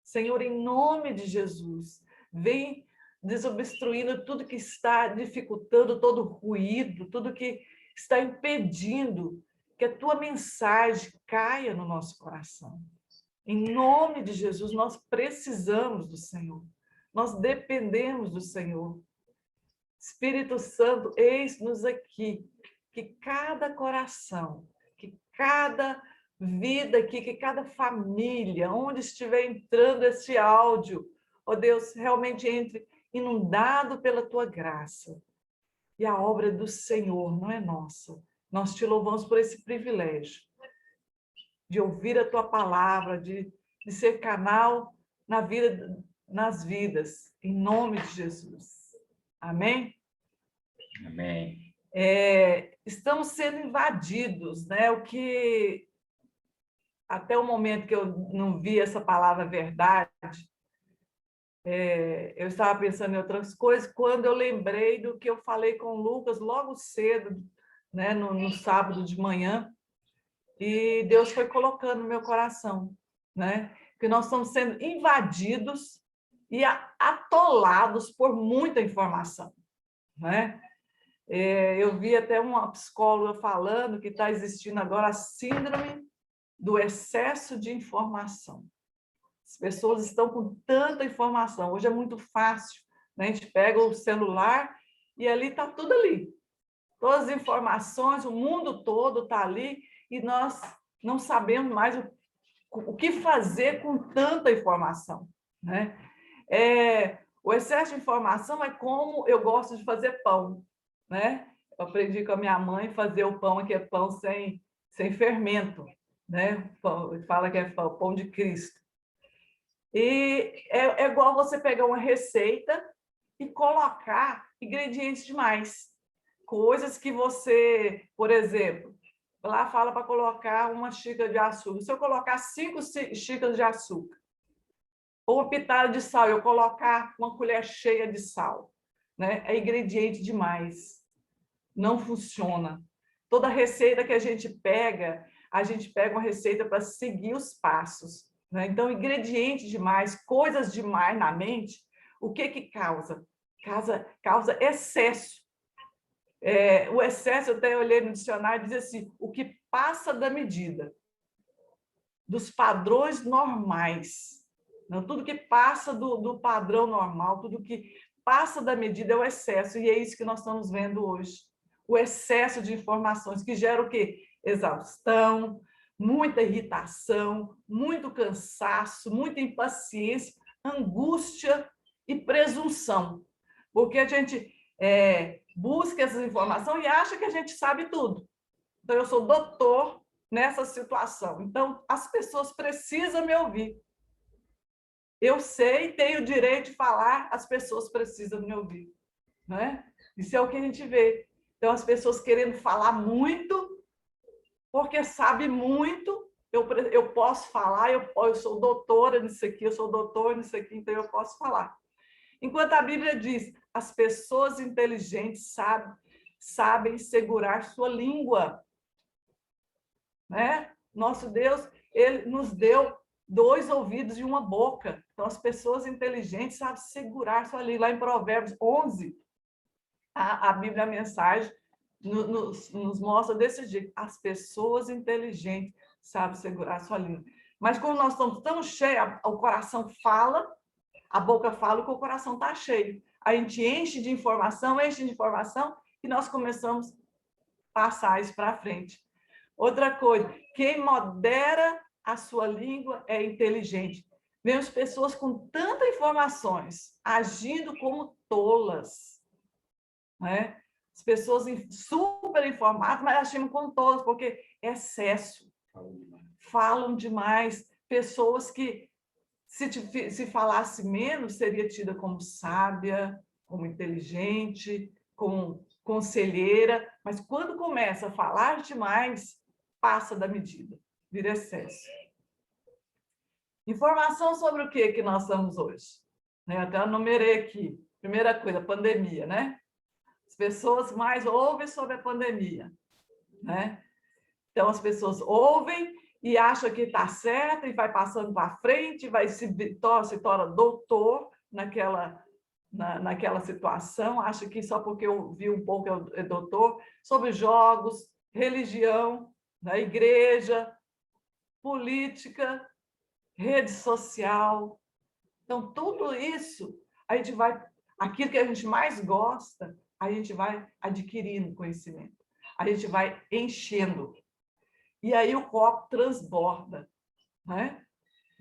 Senhor, em nome de Jesus, vem desobstruindo tudo que está dificultando, todo ruído, tudo que está impedindo que a Tua mensagem caia no nosso coração. Em nome de Jesus, nós precisamos do Senhor. Nós dependemos do Senhor. Espírito Santo, eis-nos aqui, que cada coração, que cada vida aqui, que cada família, onde estiver entrando esse áudio, ó Deus, realmente entre inundado pela Tua graça. E a obra do Senhor não é nossa. Nós Te louvamos por esse privilégio de ouvir a Tua palavra, de ser canal nas vidas, em nome de Jesus. Amém? Amém. Estamos sendo invadidos, né? O que até o momento que eu não vi essa palavra verdade, eu estava pensando em outras coisas, quando eu lembrei do que eu falei com o Lucas logo cedo, né? No sábado de manhã, e Deus foi colocando no meu coração, né? Que nós estamos sendo invadidos e atolados por muita informação, né? Eu vi até uma psicóloga falando que está existindo agora a síndrome do excesso de informação. As pessoas estão com tanta informação. Hoje é muito fácil, né? A gente pega o celular e ali está tudo ali. Todas as informações, o mundo todo está ali e nós não sabemos mais o que fazer com tanta informação, né? O excesso de informação é como eu gosto de fazer pão, né? Eu aprendi com a minha mãe a fazer o pão, que é pão sem fermento, né? Fala que é pão de Cristo. E é igual você pegar uma receita e colocar ingredientes demais. Coisas que você, por exemplo, lá fala para colocar uma xícara de açúcar. Se eu colocar 5 xícaras de açúcar, ou uma pitada de sal, eu colocar uma colher cheia de sal, né? É ingrediente demais. Não funciona. Toda receita que a gente pega uma receita para seguir os passos, né? Então, ingrediente demais, coisas demais na mente, o que causa? Causa excesso. O excesso, eu até olhei no dicionário, diz assim, o que passa da medida, dos padrões normais. Não, tudo que passa do padrão normal, tudo que passa da medida é o excesso, e é isso que nós estamos vendo hoje. O excesso de informações, que gera o quê? Exaustão, muita irritação, muito cansaço, muita impaciência, angústia e presunção. Porque a gente busca essa informação e acha que a gente sabe tudo. Então, eu sou doutor nessa situação. Então, as pessoas precisam me ouvir. Eu sei, tenho o direito de falar, as pessoas precisam me ouvir, né? Isso é o que a gente vê. Então, as pessoas querendo falar muito, porque sabe muito, eu posso falar, eu sou doutora nisso aqui, eu sou doutor nisso aqui, então eu posso falar. Enquanto a Bíblia diz, as pessoas inteligentes sabem segurar sua língua, né? Nosso Deus, Ele nos deu 2 ouvidos e uma boca. Então, as pessoas inteligentes sabem segurar sua língua. Lá em Provérbios 11, a Bíblia, a mensagem, nos mostra desse jeito. As pessoas inteligentes sabem segurar a sua língua. Mas como nós estamos tão cheios, o coração fala, a boca fala que o coração está cheio. A gente enche de informação, e nós começamos a passar isso para frente. Outra coisa, quem modera a sua língua é inteligente. Vemos pessoas com tantas informações agindo como tolas, né? As pessoas super informadas, mas agindo como tolas, porque é excesso. Falam demais. Pessoas que, se falasse menos, seria tida como sábia, como inteligente, como conselheira, mas quando começa a falar demais, passa da medida, vira excesso. Informação sobre o que nós estamos hoje? Eu até numerei aqui. Primeira coisa, pandemia, né? As pessoas mais ouvem sobre a pandemia, né? Então, as pessoas ouvem e acham que está certo e vai passando para frente, se torna doutor naquela situação, acha que só porque eu vi um pouco é doutor, sobre jogos, religião, né? Igreja, política, rede social. Então, tudo isso, a gente vai, aquilo que a gente mais gosta, a gente vai adquirindo conhecimento, a gente vai enchendo. E aí o copo transborda, né?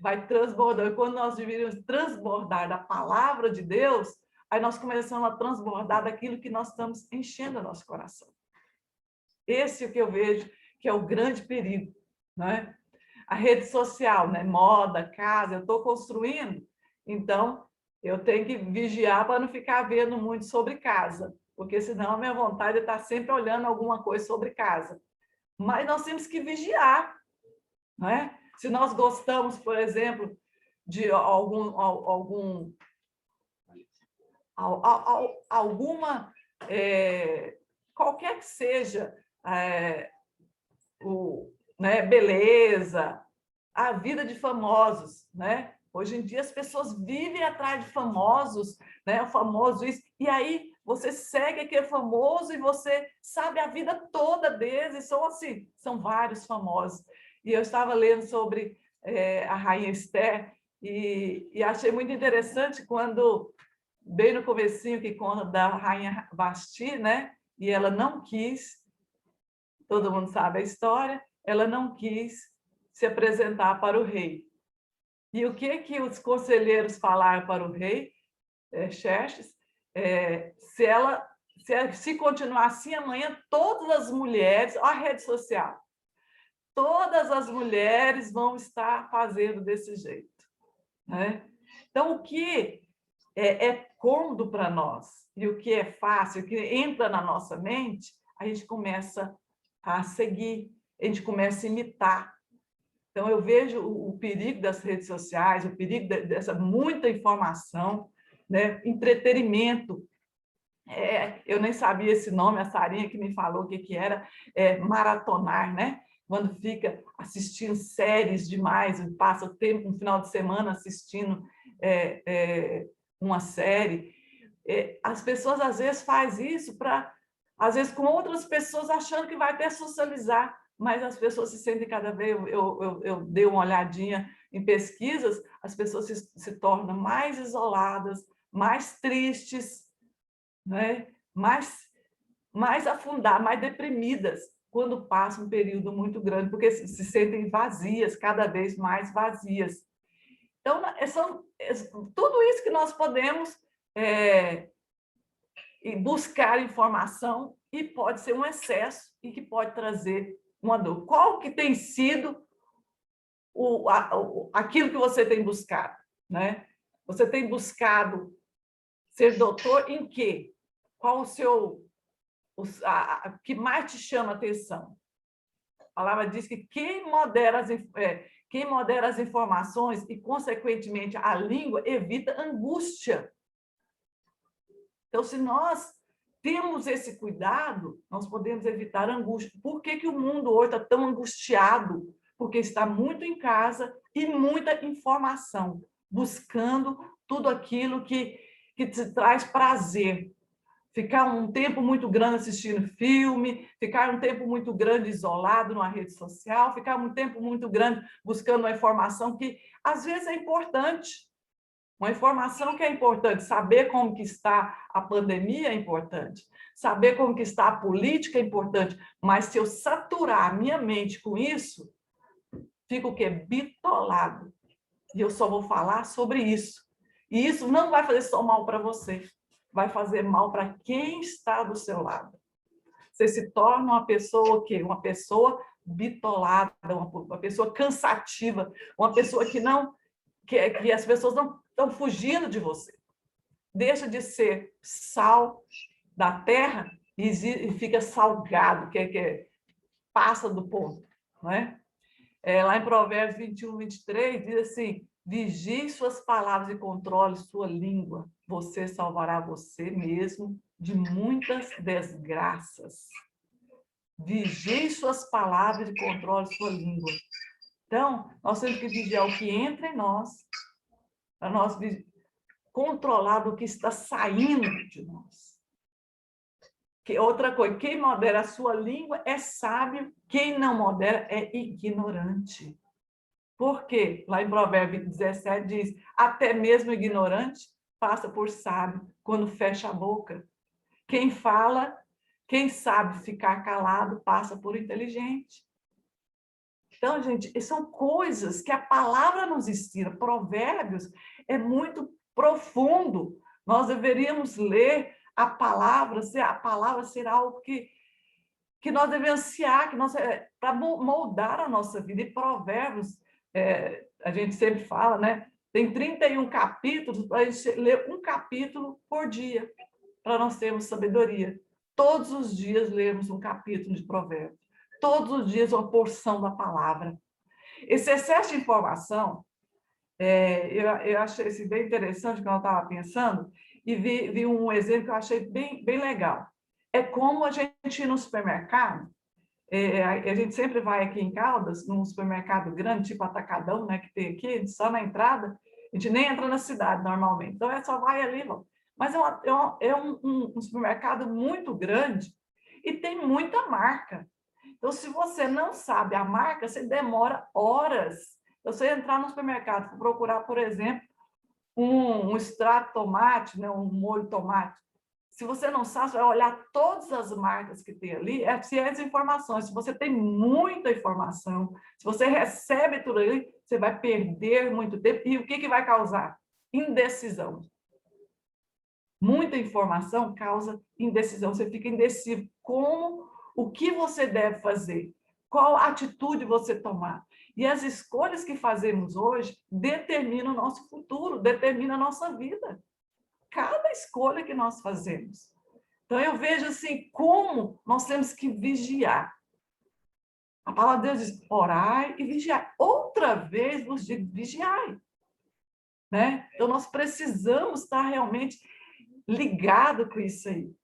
Vai transbordando. E quando nós deveríamos transbordar da palavra de Deus, aí nós começamos a transbordar daquilo que nós estamos enchendo o nosso coração. Esse é o que eu vejo que é o grande perigo, né? A rede social, né? Moda, casa, eu estou construindo, então eu tenho que vigiar para não ficar vendo muito sobre casa, porque senão a minha vontade é estar sempre olhando alguma coisa sobre casa. Mas nós temos que vigiar, né? Se nós gostamos, por exemplo, de alguma qualquer que seja né, beleza, a vida de famosos, né? Hoje em dia as pessoas vivem atrás de famosos, né? O famoso isso, e aí você segue aquele famoso e você sabe a vida toda deles, são vários famosos. E eu estava lendo sobre a Rainha Esther e achei muito interessante quando, bem no comecinho, que conta da Rainha Vasti, né? E ela não quis, todo mundo sabe a história, ela não quis se apresentar para o rei. E o que os conselheiros falaram para o rei, Xerxes? Se continuar assim, amanhã todas as mulheres, olha a rede social, todas as mulheres vão estar fazendo desse jeito, né? Então, o que é cômodo para nós e o que é fácil, o que entra na nossa mente, a gente começa a seguir, a gente começa a imitar. Então, eu vejo o perigo das redes sociais, o perigo dessa muita informação, né? Entretenimento. Eu nem sabia esse nome, a Sarinha que me falou o que era, maratonar, né? Quando fica assistindo séries demais, passa o tempo, um final de semana assistindo uma série. As pessoas, às vezes, fazem isso às vezes, com outras pessoas, achando que vai até socializar, mas as pessoas se sentem cada vez... Eu dei uma olhadinha em pesquisas, as pessoas se tornam mais isoladas, mais tristes, né? mais afundadas, mais deprimidas, quando passa um período muito grande, porque se sentem vazias, cada vez mais vazias. Então, tudo isso que nós podemos buscar informação, e pode ser um excesso e que pode trazer uma dor. Qual que tem sido aquilo que você tem buscado, né? Você tem buscado ser doutor em quê? Qual o que mais te chama a atenção? A palavra diz que quem modera as informações e, consequentemente, a língua, evita angústia. Então, se nós temos esse cuidado, nós podemos evitar angústia. Por que o mundo hoje está tão angustiado? Porque está muito em casa e muita informação, buscando tudo aquilo que te traz prazer. ficar um tempo muito grande assistindo filme, ficar um tempo muito grande isolado numa rede social, ficar um tempo muito grande buscando uma informação que, às vezes, é importante. Uma informação que é importante, saber como que está a pandemia é importante, saber como que está a política é importante, mas se eu saturar a minha mente com isso, fico o quê? Bitolado. E eu só vou falar sobre isso. E isso não vai fazer só mal para você, vai fazer mal para quem está do seu lado. Você se torna uma pessoa o quê? Uma pessoa bitolada, uma pessoa cansativa, uma pessoa que não que as pessoas não estão fugindo de você. Deixa de ser sal da terra e fica salgado, que passa do ponto. Não é? Lá em Provérbios 21, 23, diz assim, vigie suas palavras e controle sua língua. Você salvará você mesmo de muitas desgraças. Vigie suas palavras e controle sua língua. Então, nós temos que vigiar o que entra em nós, para nós controlar do que está saindo de nós. Outra coisa, quem modera a sua língua é sábio, quem não modera é ignorante. Por quê? Lá em Provérbios 17 diz, até mesmo ignorante passa por sábio quando fecha a boca. Quem fala, quem sabe ficar calado, passa por inteligente. Então, gente, são coisas que a palavra nos ensina. Provérbios é muito profundo. Nós deveríamos ler a palavra ser algo que nós devemos ansiar, para moldar a nossa vida. E Provérbios, a gente sempre fala, né? Tem 31 capítulos, para a gente ler um capítulo por dia, para nós termos sabedoria. Todos os dias lermos um capítulo de Provérbios. Todos os dias uma porção da palavra. Esse excesso de informação, eu achei esse bem interessante quando eu estava pensando, e vi um exemplo que eu achei bem legal. É como a gente ir no supermercado, a gente sempre vai aqui em Caldas, num supermercado grande, tipo Atacadão, né, que tem aqui, só na entrada, a gente nem entra na cidade normalmente, então só vai ali, mas é um supermercado muito grande e tem muita marca. Então, se você não sabe a marca, você demora horas. Você entrar no supermercado, procurar, por exemplo, um extrato de tomate, né, um molho de tomate. Se você não sabe, você vai olhar todas as marcas que tem ali, se as informações. Se você tem muita informação, se você recebe tudo ali, você vai perder muito tempo. E o que vai causar? Indecisão. Muita informação causa indecisão. Você fica indeciso. O que você deve fazer? Qual atitude você tomar? E as escolhas que fazemos hoje determinam o nosso futuro, determinam a nossa vida. Cada escolha que nós fazemos. Então, eu vejo assim, como nós temos que vigiar. A palavra de Deus diz, orai e vigiai. Outra vez vos digo, vigiai. Né? Então, nós precisamos estar realmente ligados com isso aí.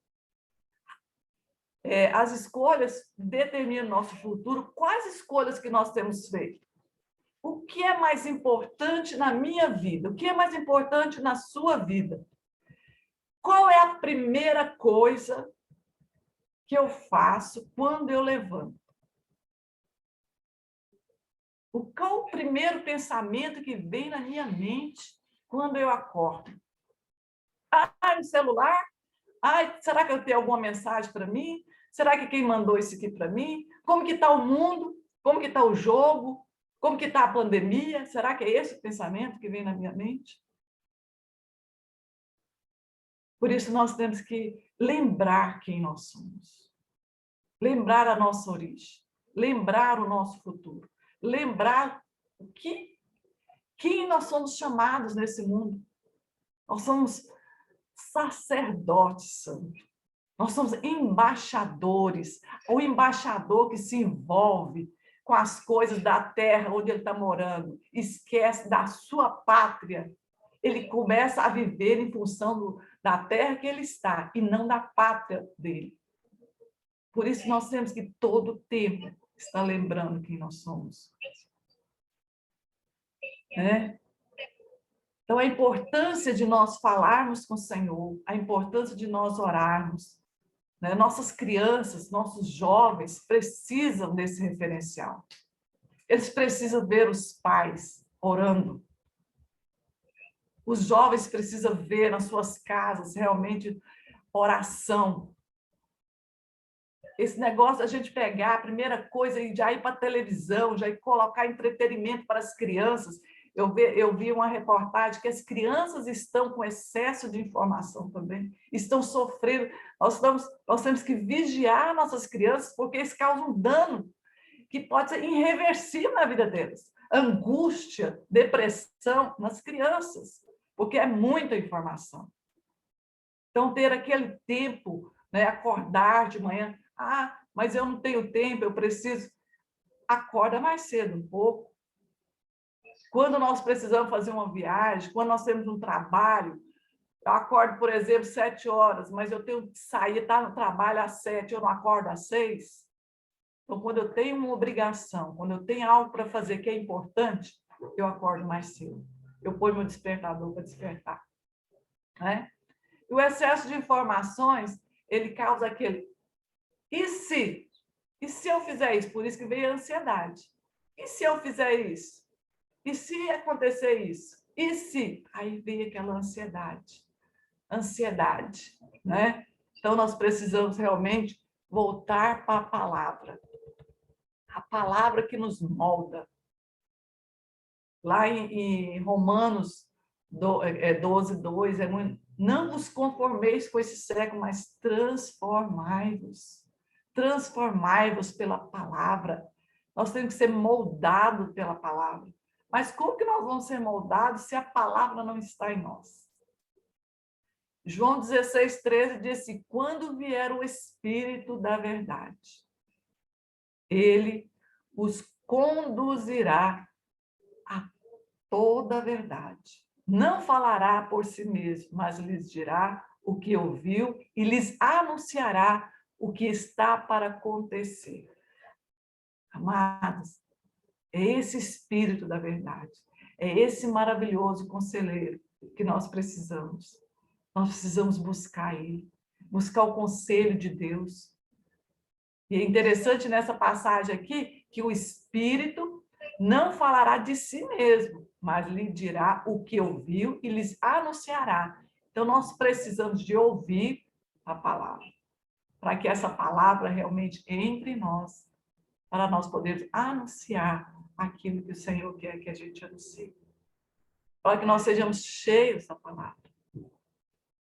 As escolhas determinam o nosso futuro. Quais escolhas que nós temos feito? O que é mais importante na minha vida? O que é mais importante na sua vida? Qual é a primeira coisa que eu faço quando eu levanto? Qual o primeiro pensamento que vem na minha mente quando eu acordo? No celular? Será que eu tenho alguma mensagem para mim? Será que quem mandou isso aqui para mim? Como que está o mundo? Como que está o jogo? Como que está a pandemia? Será que é esse o pensamento que vem na minha mente? Por isso, nós temos que lembrar quem nós somos. Lembrar a nossa origem. Lembrar o nosso futuro. Lembrar quem nós somos chamados nesse mundo. Nós somos sacerdotes santos. Nós somos embaixadores. O embaixador que se envolve com as coisas da terra onde ele está morando, esquece da sua pátria. Ele começa a viver em função da terra que ele está e não da pátria dele. Por isso, nós temos que todo tempo estar lembrando quem nós somos. Então, a importância de nós falarmos com o Senhor, a importância de nós orarmos, né? Nossas crianças, nossos jovens precisam desse referencial. Eles precisam ver os pais orando. Os jovens precisam ver nas suas casas realmente oração. Esse negócio a gente pegar a primeira coisa e já ir para a televisão, já ir colocar entretenimento para as crianças. Eu vi uma reportagem que as crianças estão com excesso de informação também, estão sofrendo. Nós temos que vigiar nossas crianças, porque eles causam dano que pode ser irreversível na vida deles. Angústia, depressão nas crianças, porque é muita informação. Então, ter aquele tempo, né, acordar de manhã, mas eu não tenho tempo, eu preciso. Acorda mais cedo um pouco. Quando nós precisamos fazer uma viagem, quando nós temos um trabalho, eu acordo, por exemplo, 7 horas, mas eu tenho que sair, estar no trabalho às 7, eu não acordo às 6. Então, quando eu tenho uma obrigação, quando eu tenho algo para fazer que é importante, eu acordo mais cedo. Eu ponho meu despertador para despertar. Né? E o excesso de informações, ele causa aquele... E se? E se eu fizer isso? Por isso que veio a ansiedade. E se eu fizer isso? E se acontecer isso? E se? Aí veio aquela ansiedade. Ansiedade, né? Então, nós precisamos realmente voltar para a palavra. A palavra que nos molda. Lá em Romanos 12:2, não vos conformeis com esse século, mas transformai-vos. Transformai-vos pela palavra. Nós temos que ser moldados pela palavra. Mas como que nós vamos ser moldados se a palavra não está em nós? João 16:13 disse: quando vier o Espírito da verdade, ele os conduzirá a toda a verdade. Não falará por si mesmo, mas lhes dirá o que ouviu e lhes anunciará o que está para acontecer. Amados, é esse Espírito da verdade, é esse maravilhoso conselheiro que nós precisamos. Nós precisamos buscar ele, buscar o conselho de Deus. E é interessante nessa passagem aqui que o Espírito não falará de si mesmo, mas lhe dirá o que ouviu e lhes anunciará. Então, nós precisamos de ouvir a palavra, para que essa palavra realmente entre em nós, para nós podermos anunciar aquilo que o Senhor quer que a gente anuncie. Para que nós sejamos cheios da palavra.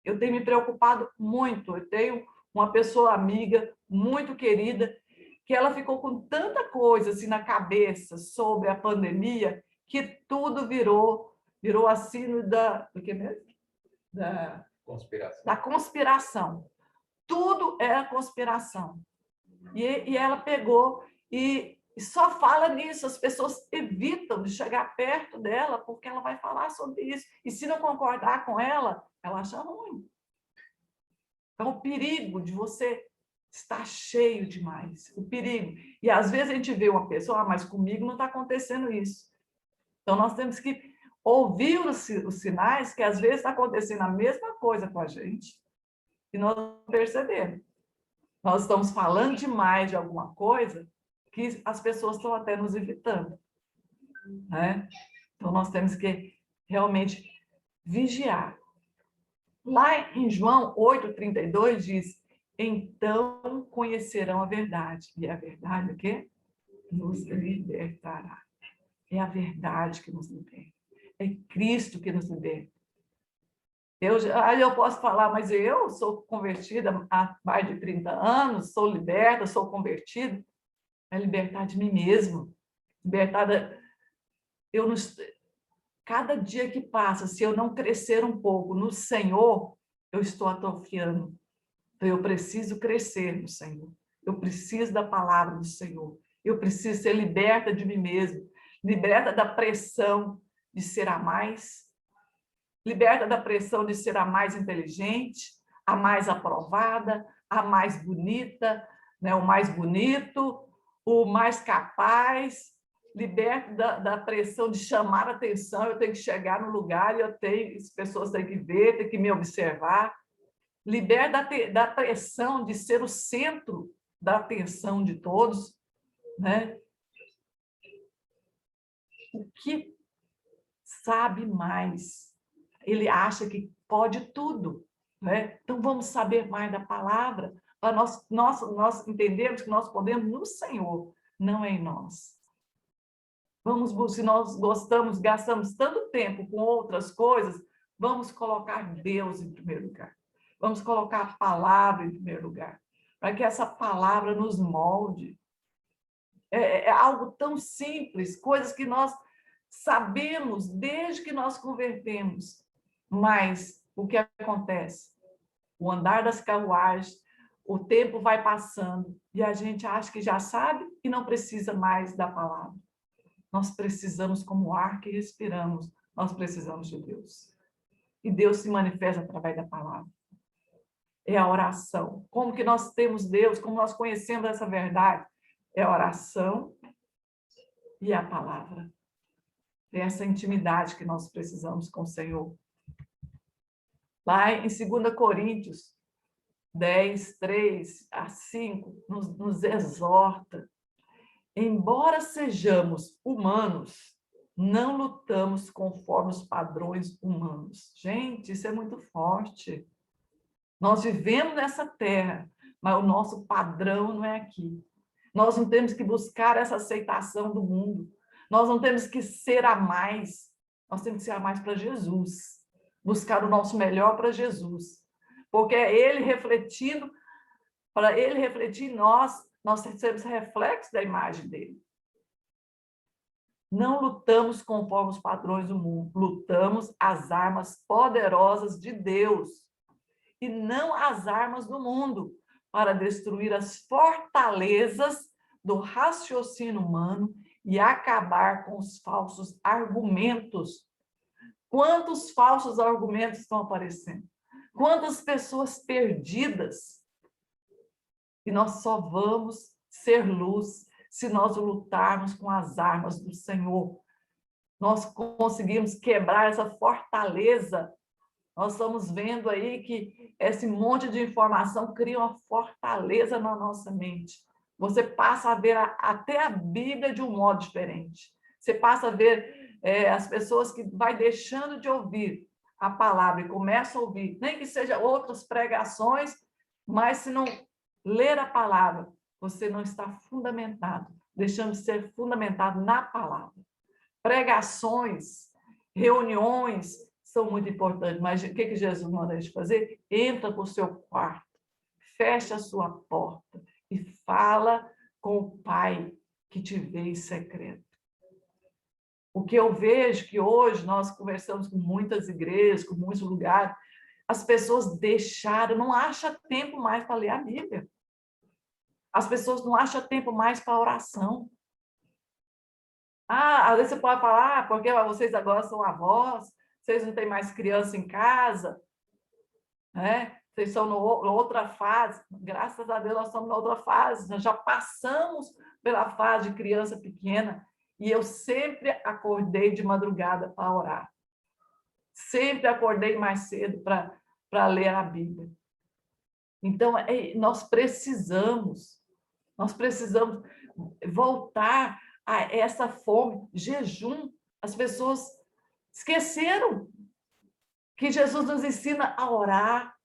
Eu tenho me preocupado muito. Eu tenho uma pessoa amiga, muito querida, que ela ficou com tanta coisa assim na cabeça sobre a pandemia, que tudo virou assim do que mesmo? Da conspiração. Tudo era conspiração. E ela pegou e só fala nisso, as pessoas evitam de chegar perto dela, porque ela vai falar sobre isso. E se não concordar com ela, ela acha ruim. Então, o perigo de você estar cheio demais, o perigo. E às vezes a gente vê uma pessoa, mas comigo não está acontecendo isso. Então, nós temos que ouvir os sinais que às vezes está acontecendo a mesma coisa com a gente e nós não percebemos. Nós estamos falando demais de alguma coisa que as pessoas estão até nos evitando. Né? Então, nós temos que realmente vigiar. Lá em João 8:32 diz: então conhecerão a verdade. E a verdade o quê? Nos libertará. É a verdade que nos liberta. É Cristo que nos liberta. Eu posso falar, mas eu sou convertida há mais de 30 anos, sou liberta, sou convertida. É libertar de mim mesmo. Libertada. Cada dia que passa, se eu não crescer um pouco no Senhor, eu estou atrofiando. Então, eu preciso crescer no Senhor. Eu preciso da palavra do Senhor. Eu preciso ser liberta de mim mesmo. Liberta da pressão de ser a mais. Liberta da pressão de ser a mais inteligente, a mais aprovada, a mais bonita, né? O mais bonito, o mais capaz. liberto da pressão de chamar a atenção, eu tenho que chegar no lugar e as pessoas têm que ver, têm que me observar. Liberto da pressão de ser o centro da atenção de todos, né? O que sabe mais? Ele acha que pode tudo, né? Então vamos saber mais da palavra, para nós entendermos que nós podemos no Senhor, não é em nós. Se nós gastamos tanto tempo com outras coisas, vamos colocar Deus em primeiro lugar. Vamos colocar a palavra em primeiro lugar, para que essa palavra nos molde. É algo tão simples, coisas que nós sabemos desde que nós convertemos. Mas o que acontece? O andar das carruagens, o tempo vai passando e a gente acha que já sabe e não precisa mais da palavra. Nós precisamos, como o ar que respiramos, nós precisamos de Deus. E Deus se manifesta através da palavra. É a oração. Como que nós temos Deus, como nós conhecemos essa verdade? É a oração e a palavra. É essa intimidade que nós precisamos com o Senhor. Lá em 2 Coríntios 10, 3 a 5, nos exorta. Embora sejamos humanos, não lutamos conforme os padrões humanos. Gente, isso é muito forte. Nós vivemos nessa terra, mas o nosso padrão não é aqui. Nós não temos que buscar essa aceitação do mundo. Nós não temos que ser a mais. Nós temos que ser a mais para Jesus. Buscar o nosso melhor para Jesus. Porque é Ele refletindo, para Ele refletir em nós recebemos reflexo da imagem dele. Não lutamos conforme os padrões do mundo. Lutamos as armas poderosas de Deus. E não as armas do mundo, para destruir as fortalezas do raciocínio humano e acabar com os falsos argumentos. Quantos falsos argumentos estão aparecendo? Quantas pessoas perdidas? E nós só vamos ser luz se nós lutarmos com as armas do Senhor. Nós conseguimos quebrar essa fortaleza. Nós estamos vendo aí que esse monte de informação cria uma fortaleza na nossa mente. Você passa a ver até a Bíblia de um modo diferente. Você passa a ver as pessoas que vai deixando de ouvir a palavra e começam a ouvir, nem que seja outras pregações, mas se não ler a palavra, você não está fundamentado, deixando de ser fundamentado na palavra. Pregações, reuniões, são muito importantes, mas o que Jesus manda a gente fazer? Entra para o seu quarto, fecha a sua porta e fala com o Pai que te vê em secreto. O que eu vejo que hoje nós conversamos com muitas igrejas, com muitos lugares, as pessoas deixaram, não acham tempo mais para ler a Bíblia. As pessoas não acham tempo mais para oração. Às vezes você pode falar, porque vocês agora são avós, vocês não têm mais criança em casa, né? Vocês estão na outra fase. Graças a Deus, nós estamos na outra fase. Nós já passamos pela fase de criança pequena e eu sempre acordei de madrugada para orar. Sempre acordei mais cedo para ler a Bíblia. Então, nós precisamos voltar a essa fome, jejum. As pessoas esqueceram que Jesus nos ensina a orar,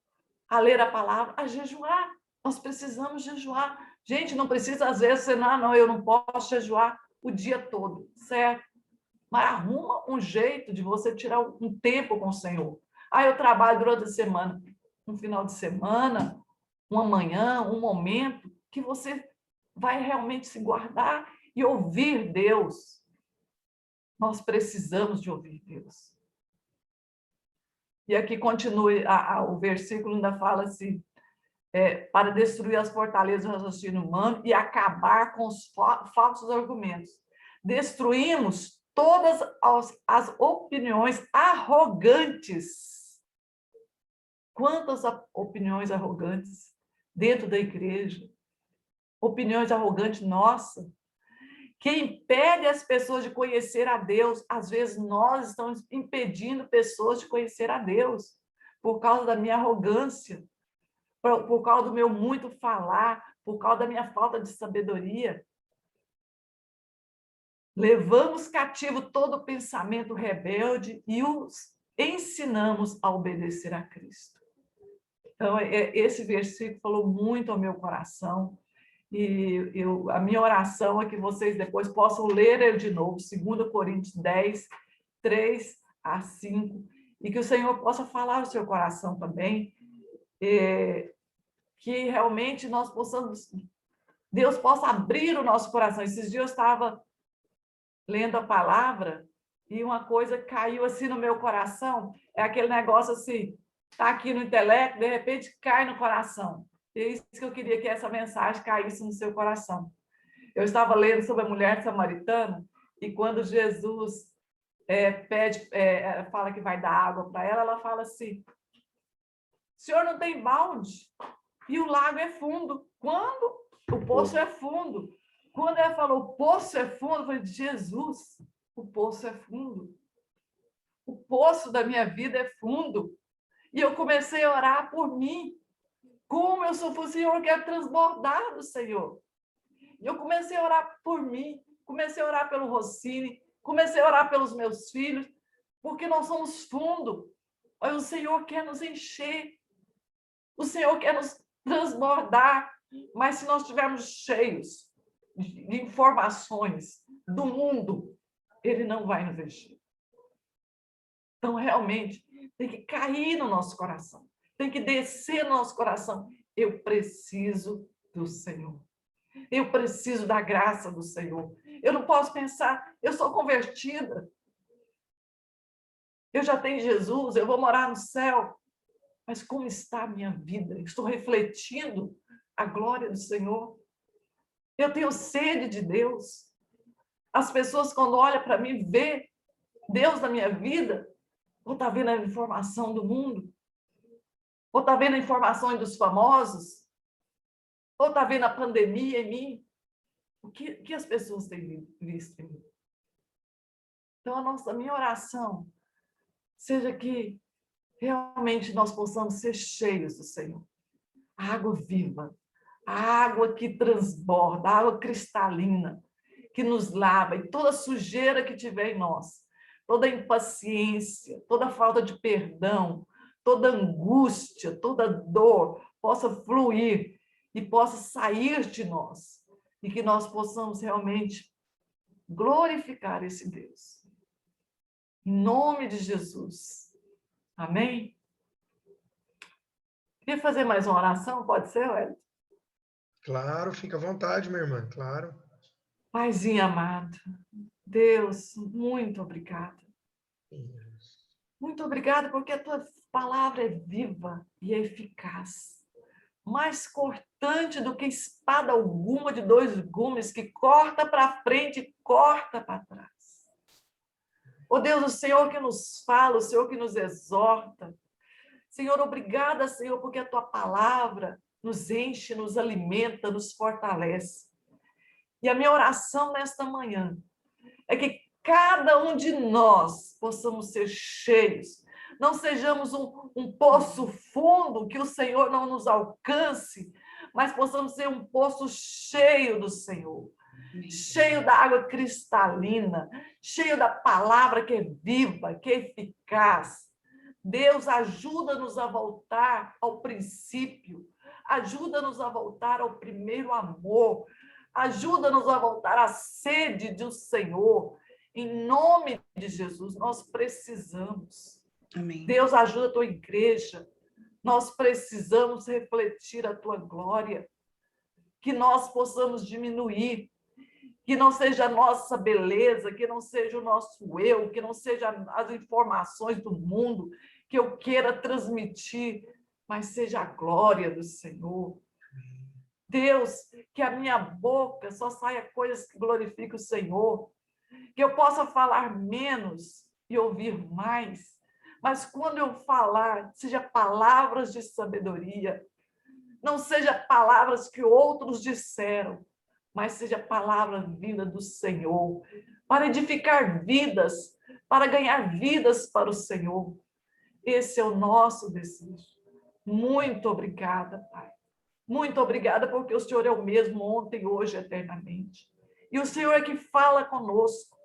a ler a palavra, a jejuar. Nós precisamos jejuar. Gente, não precisa, às vezes, você, não, eu não posso jejuar o dia todo, certo? Mas arruma um jeito de você tirar um tempo com o Senhor. Eu trabalho durante a semana. Um final de semana, uma manhã, um momento que você vai realmente se guardar e ouvir Deus. Nós precisamos de ouvir Deus. E aqui continue, o versículo ainda fala assim, para destruir as fortalezas do raciocínio humano e acabar com os falsos argumentos. Destruímos todas as opiniões arrogantes. Quantas opiniões arrogantes dentro da igreja? Opiniões arrogantes, nossa, que impede as pessoas de conhecer a Deus. Às vezes nós estamos impedindo pessoas de conhecer a Deus por causa da minha arrogância, por causa do meu muito falar, por causa da minha falta de sabedoria. Levamos cativo todo pensamento rebelde e os ensinamos a obedecer a Cristo. Então, esse versículo falou muito ao meu coração. E a minha oração é que vocês depois possam ler ele de novo, 2 Coríntios 10, 3 a 5, e que o Senhor possa falar ao seu coração também, que realmente nós possamos, Deus possa abrir o nosso coração. Esses dias eu estava lendo a palavra e uma coisa caiu assim no meu coração, é aquele negócio assim, está aqui no intelecto, de repente cai no coração. E é isso que eu queria que essa mensagem caísse no seu coração. Eu estava lendo sobre a mulher samaritana, e quando Jesus fala que vai dar água para ela, ela fala assim: o senhor não tem balde? E o lago é fundo. Quando? O poço é fundo. Quando ela falou, o poço é fundo, eu falei, Jesus, o poço é fundo. O poço da minha vida é fundo. E eu comecei a orar por mim. Como eu sou o Senhor, eu quero transbordar do Senhor. E eu comecei a orar por mim, comecei a orar pelo Rossini, comecei a orar pelos meus filhos, porque nós somos fundo. O Senhor quer nos encher. O Senhor quer nos transbordar. Mas se nós estivermos cheios de informações do mundo, ele não vai nos encher. Então, realmente, tem que cair no nosso coração. Tem que descer no nosso coração. Eu preciso do Senhor. Eu preciso da graça do Senhor. Eu não posso pensar, eu sou convertida. Eu já tenho Jesus, eu vou morar no céu. Mas como está a minha vida? Estou refletindo a glória do Senhor. Eu tenho sede de Deus. As pessoas, quando olham para mim, vê Deus na minha vida, ou está vendo a informação do mundo, ou está vendo a informação dos famosos, ou está vendo a pandemia em mim. O que as pessoas têm visto em mim? Então, a minha oração seja que realmente nós possamos ser cheios do Senhor. A água viva, a água que transborda, a água cristalina, que nos lava, e toda sujeira que tiver em nós, toda impaciência, toda falta de perdão, toda angústia, toda dor, possa fluir e possa sair de nós, e que nós possamos realmente glorificar esse Deus. Em nome de Jesus. Amém? Queria fazer mais uma oração? Pode ser, Wellington? Claro, fica à vontade, minha irmã, claro. Paizinho amado, Deus, muito obrigada. Muito obrigada porque a tua palavra é viva e é eficaz. Mais cortante do que espada alguma de 2 gumes, que corta para frente e corta para trás. Oh Deus, o Senhor que nos fala, o Senhor que nos exorta. Senhor, obrigada, Senhor, porque a tua palavra nos enche, nos alimenta, nos fortalece. E a minha oração nesta manhã é que cada um de nós possamos ser cheios, não sejamos um poço fundo, que o Senhor não nos alcance, mas possamos ser um poço cheio do Senhor, cheio da água cristalina, cheio da palavra que é viva, que é eficaz. Deus, ajuda-nos a voltar ao princípio, ajuda-nos a voltar ao primeiro amor, ajuda-nos a voltar à sede do Senhor. Em nome de Jesus, nós precisamos. Amém. Deus, ajuda a tua igreja. Nós precisamos refletir a tua glória. Que nós possamos diminuir. Que não seja a nossa beleza, que não seja o nosso eu, que não seja as informações do mundo que eu queira transmitir, mas seja a glória do Senhor. Deus, que a minha boca só saia coisas que glorificam o Senhor, que eu possa falar menos e ouvir mais, mas quando eu falar, seja palavras de sabedoria, não seja palavras que outros disseram, mas seja a palavra vinda do Senhor, para edificar vidas, para ganhar vidas para o Senhor. Esse é o nosso desejo. Muito obrigada, Pai. Muito obrigada, porque o Senhor é o mesmo ontem, hoje, eternamente. E o Senhor é que fala conosco.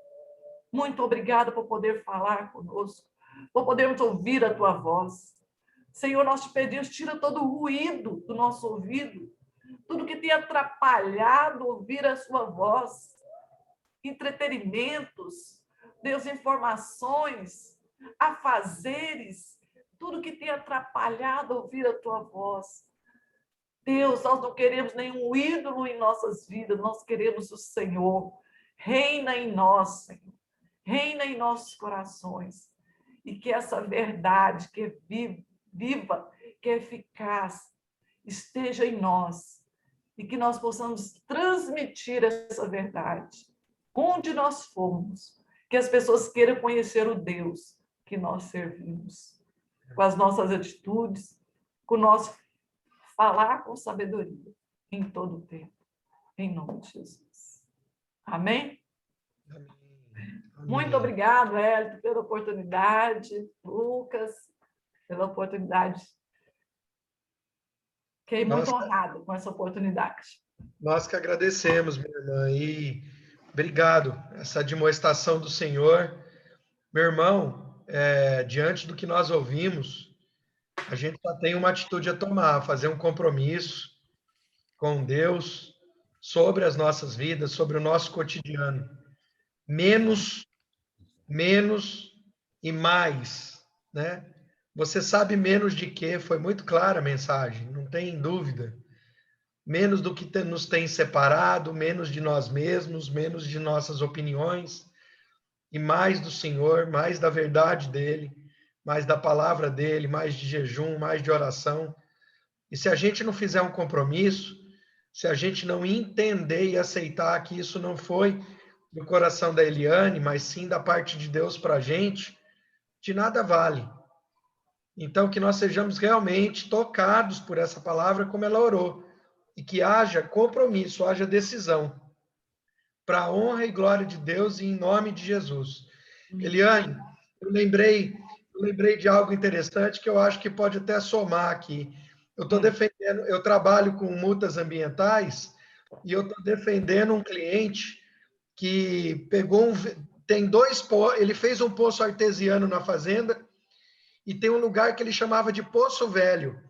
Muito obrigada por poder falar conosco, por podermos ouvir a Tua voz. Senhor, nós te pedimos, tira todo o ruído do nosso ouvido, tudo que tem atrapalhado ouvir a sua voz, entretenimentos, Deus, informações, afazeres, tudo que tem atrapalhado ouvir a tua voz. Deus, nós não queremos nenhum ídolo em nossas vidas, nós queremos o Senhor. Reina em nós, Senhor. Reina em nossos corações. E que essa verdade que é viva, que é eficaz, esteja em nós. E que nós possamos transmitir essa verdade. Onde nós formos. Que as pessoas queiram conhecer o Deus que nós servimos. Com as nossas atitudes, com o nosso falar com sabedoria em todo o tempo. Em nome de Jesus. Amém? Amém. Muito obrigado, Hélio, pela oportunidade. Lucas, pela oportunidade. Fiquei muito honrado com essa oportunidade. Nós que agradecemos, minha irmã, e obrigado. Essa demonstração do Senhor. Meu irmão, diante do que nós ouvimos, a gente só tem uma atitude a tomar, fazer um compromisso com Deus sobre as nossas vidas, sobre o nosso cotidiano. Menos e mais, né? Você sabe menos de quê? Foi muito clara a mensagem, não tem dúvida. Menos do que nos tem separado, menos de nós mesmos, menos de nossas opiniões, e mais do Senhor, mais da verdade dele, mais da palavra dele, mais de jejum, mais de oração. E se a gente não fizer um compromisso, se a gente não entender e aceitar que isso não foi do coração da Eliane, mas sim da parte de Deus para a gente, de nada vale. Então, que nós sejamos realmente tocados por essa palavra como ela orou, e que haja compromisso, haja decisão, para a honra e glória de Deus e em nome de Jesus. Eliane, eu lembrei de algo interessante que eu acho que pode até somar aqui. Eu estou defendendo, eu trabalho com multas ambientais e eu estou defendendo um cliente que pegou ele fez um poço artesiano na fazenda e tem um lugar que ele chamava de Poço Velho.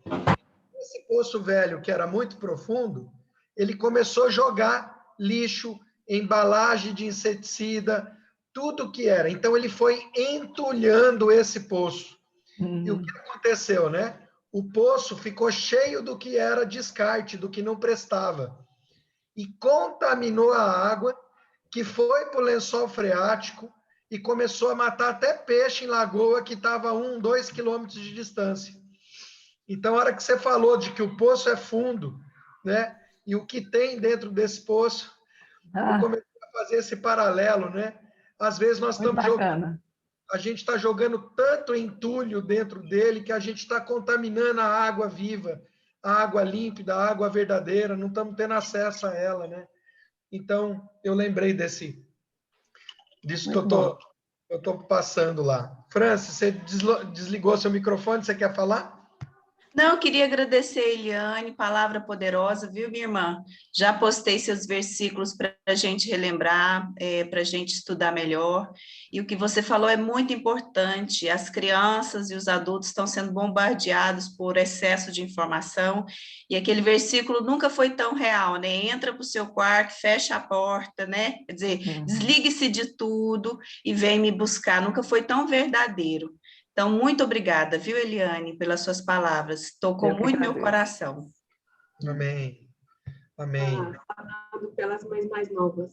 Esse Poço Velho, que era muito profundo, ele começou a jogar lixo, embalagem de inseticida, tudo que era. Então, ele foi entulhando esse poço. E o que aconteceu, né? O poço ficou cheio do que era descarte, do que não prestava. E contaminou a água, que foi para o lençol freático e começou a matar até peixe em lagoa que estava a 1-2 quilômetros de distância. Então, a hora que você falou de que o poço é fundo, né? E o que tem dentro desse poço, eu comecei a fazer esse paralelo, né? Às vezes nós estamos jogando, a gente está jogando tanto entulho dentro dele que a gente está contaminando a água viva, a água límpida, a água verdadeira, não estamos tendo acesso a ela, né? Então, eu lembrei disso que eu estou passando lá. Francis, você desligou seu microfone, você quer falar? Não, eu queria agradecer, Eliane, palavra poderosa, viu, minha irmã? Já postei seus versículos para a gente relembrar, para a gente estudar melhor. E o que você falou é muito importante. As crianças e os adultos estão sendo bombardeados por excesso de informação, e aquele versículo nunca foi tão real, né? Entra para o seu quarto, fecha a porta, né? Quer dizer, desligue-se de tudo e vem me buscar. Nunca foi tão verdadeiro. Então, muito obrigada, viu, Eliane, pelas suas palavras. Tocou muito meu coração. Amém. Amém. Falando pelas mães mais novas.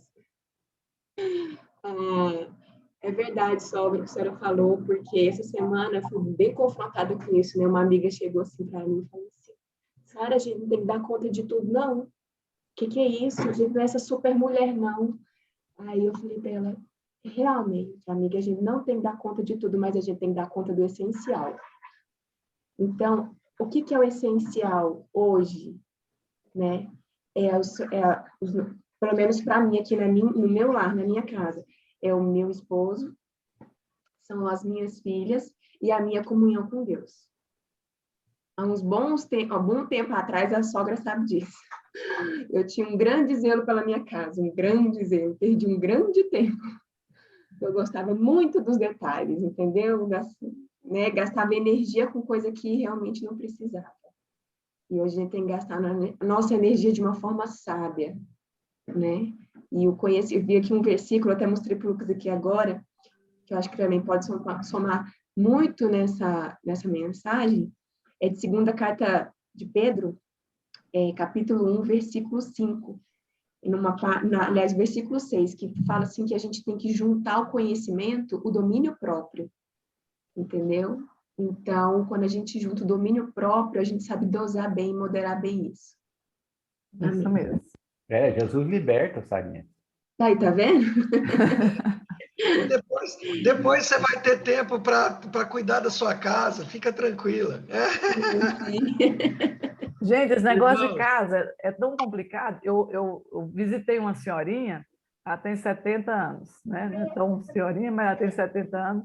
É verdade sobre o que a senhora falou, porque essa semana eu fui bem confrontada com isso, né? Uma amiga chegou assim para mim e falou assim, Sara, a gente não tem que dar conta de tudo, não. O que é isso? A gente não é essa super mulher, não. Aí eu falei para ela, realmente, amiga, a gente não tem que dar conta de tudo, mas a gente tem que dar conta do essencial. Então, o que é o essencial hoje, né? pelo menos para mim aqui no meu lar, na minha casa, é o meu esposo, são as minhas filhas e a minha comunhão com Deus. Há bom tempo atrás, a sogra sabe disso. Eu tinha um grande zelo pela minha casa, um grande zelo, perdi um grande tempo. Eu gostava muito dos detalhes, entendeu? Gastava energia com coisa que realmente não precisava. E hoje a gente tem que gastar a nossa energia de uma forma sábia, né? E eu vi aqui um versículo, até mostrei para o Lucas aqui agora, que eu acho que também pode somar muito nessa mensagem, é de 2ª carta de Pedro, capítulo 1, versículo 5. Aliás, versículo 6, que fala assim que a gente tem que juntar ao conhecimento o domínio próprio, entendeu? Então, quando a gente junta o domínio próprio, a gente sabe dosar bem, moderar bem isso. Amém. Isso mesmo. Jesus liberta, Sarinha. Aí, tá vendo? Depois você vai ter tempo para cuidar da sua casa, fica tranquila. Gente, esse negócio de casa é tão complicado. Eu visitei uma senhorinha, ela tem 70 anos, né? Não é tão senhorinha, mas ela tem 70 anos.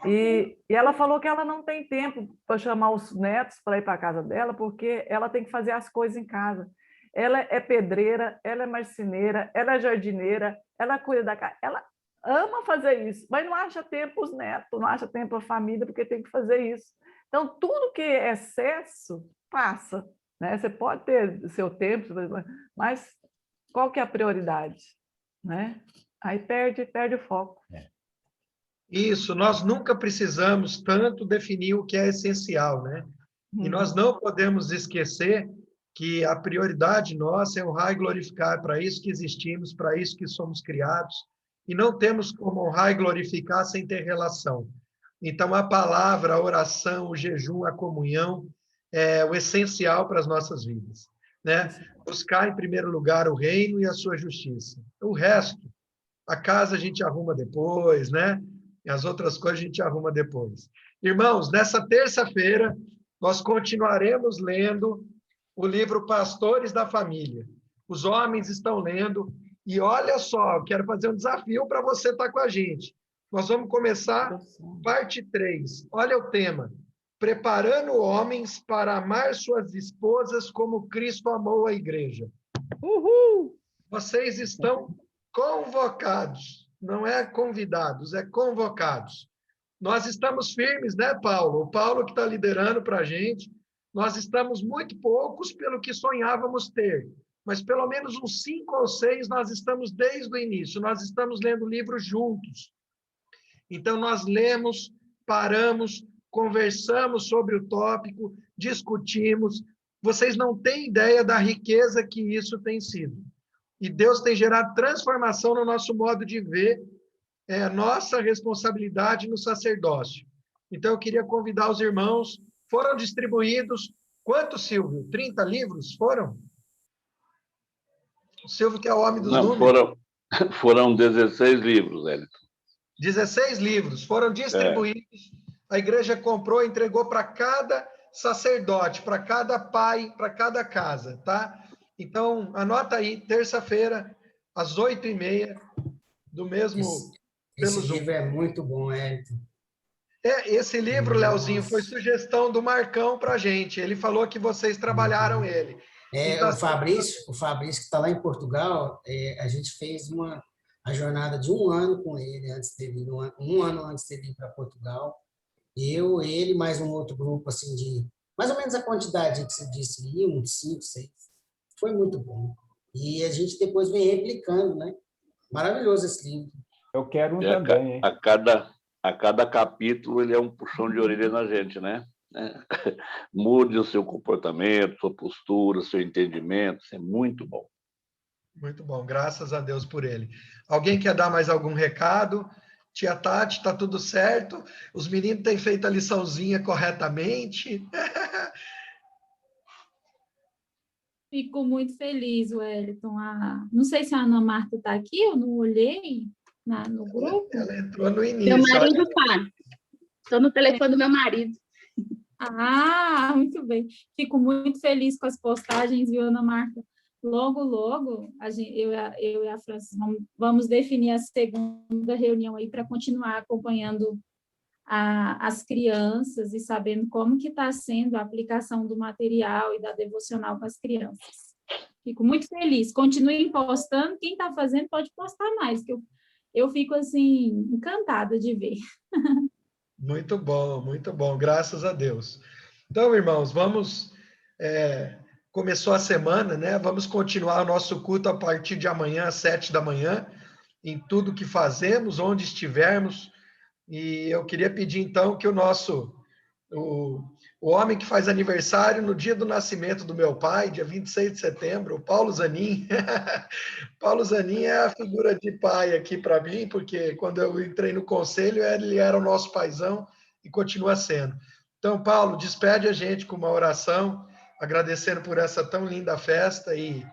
E ela falou que ela não tem tempo para chamar os netos para ir para a casa dela, porque ela tem que fazer as coisas em casa. Ela é pedreira, ela é marceneira, ela é jardineira, ela cuida da casa. Ela ama fazer isso, mas não acha tempo os netos, não acha tempo a família, porque tem que fazer isso. Então, tudo que é excesso, passa. Né? Você pode ter seu tempo, mas qual que é a prioridade? Né? Aí perde o foco. Isso, nós nunca precisamos tanto definir o que é essencial, né? E nós não podemos esquecer que a prioridade nossa é honrar e glorificar, para isso que existimos, para isso que somos criados, e não temos como honrar e glorificar sem ter relação. Então, a palavra, a oração, o jejum, a comunhão é o essencial para as nossas vidas, né? Buscar, em primeiro lugar, o reino e a sua justiça. O resto, a casa a gente arruma depois, né? E as outras coisas a gente arruma depois. Irmãos, nessa terça-feira, nós continuaremos lendo o livro Pastores da Família. Os homens estão lendo, e olha só, eu quero fazer um desafio para você estar com a gente. Nós vamos começar parte 3. Olha o tema: preparando homens para amar suas esposas como Cristo amou a igreja. Uhul! Vocês estão convocados, não é convidados, é convocados. Nós estamos firmes, né, Paulo? O Paulo que está liderando para a gente. Nós estamos muito poucos pelo que sonhávamos ter, mas pelo menos uns 5 ou 6 nós estamos desde o início. Nós estamos lendo livros juntos. Então, nós lemos, paramos, conversamos sobre o tópico, discutimos. Vocês não têm ideia da riqueza que isso tem sido. E Deus tem gerado transformação no nosso modo de ver nossa responsabilidade no sacerdócio. Então, eu queria convidar os irmãos. Foram distribuídos, quantos, Silvio? 30 livros foram? O Silvio, que é o homem dos números. Foram 16 livros, Elton. 16 livros foram distribuídos. A igreja comprou e entregou para cada sacerdote, para cada pai, para cada casa, tá? Então, anota aí, terça-feira, às 8h30, do mesmo... Esse livro é muito bom, Elton. Esse livro, Leozinho, foi sugestão do Marcão para a gente. Ele falou que vocês trabalharam ele. Então, o Fabrício, que está lá em Portugal, a gente fez a jornada de 1 ano com ele, antes dele, um ano antes dele ir para Portugal. Eu, ele, mais um outro grupo, assim, de mais ou menos a quantidade que você disse, uns 5, 6. Foi muito bom. E a gente depois vem replicando, né? Maravilhoso esse livro. Eu quero também, hein? A cada capítulo ele é um puxão de orelha na gente, né? Mude o seu comportamento, sua postura, seu entendimento, isso é muito bom. Muito bom, graças a Deus por ele. Alguém quer dar mais algum recado? Tia Tati, está tudo certo? Os meninos têm feito a liçãozinha corretamente? Fico muito feliz, Wellington. Não sei se a Ana Marta está aqui, eu não olhei no grupo. Ela entrou no início. Meu marido está. Estou no telefone do meu marido. Ah, muito bem. Fico muito feliz com as postagens, viu, Ana Marta? logo, eu e a Francis vamos definir a segunda reunião aí para continuar acompanhando as crianças e sabendo como que está sendo a aplicação do material e da devocional com as crianças. Fico muito feliz. Continuem postando. Quem está fazendo pode postar mais, que eu fico, assim, encantada de ver. Muito bom. Graças a Deus. Então, irmãos, vamos... começou a semana, né? Vamos continuar o nosso culto a partir de amanhã, às 7 da manhã, em tudo que fazemos, onde estivermos. E eu queria pedir, então, que o homem que faz aniversário no dia do nascimento do meu pai, dia 26 de setembro, o Paulo Zanin. Paulo Zanin é a figura de pai aqui para mim, porque quando eu entrei no conselho, ele era o nosso paizão e continua sendo. Então, Paulo, despede a gente com uma oração, agradecendo por essa tão linda festa e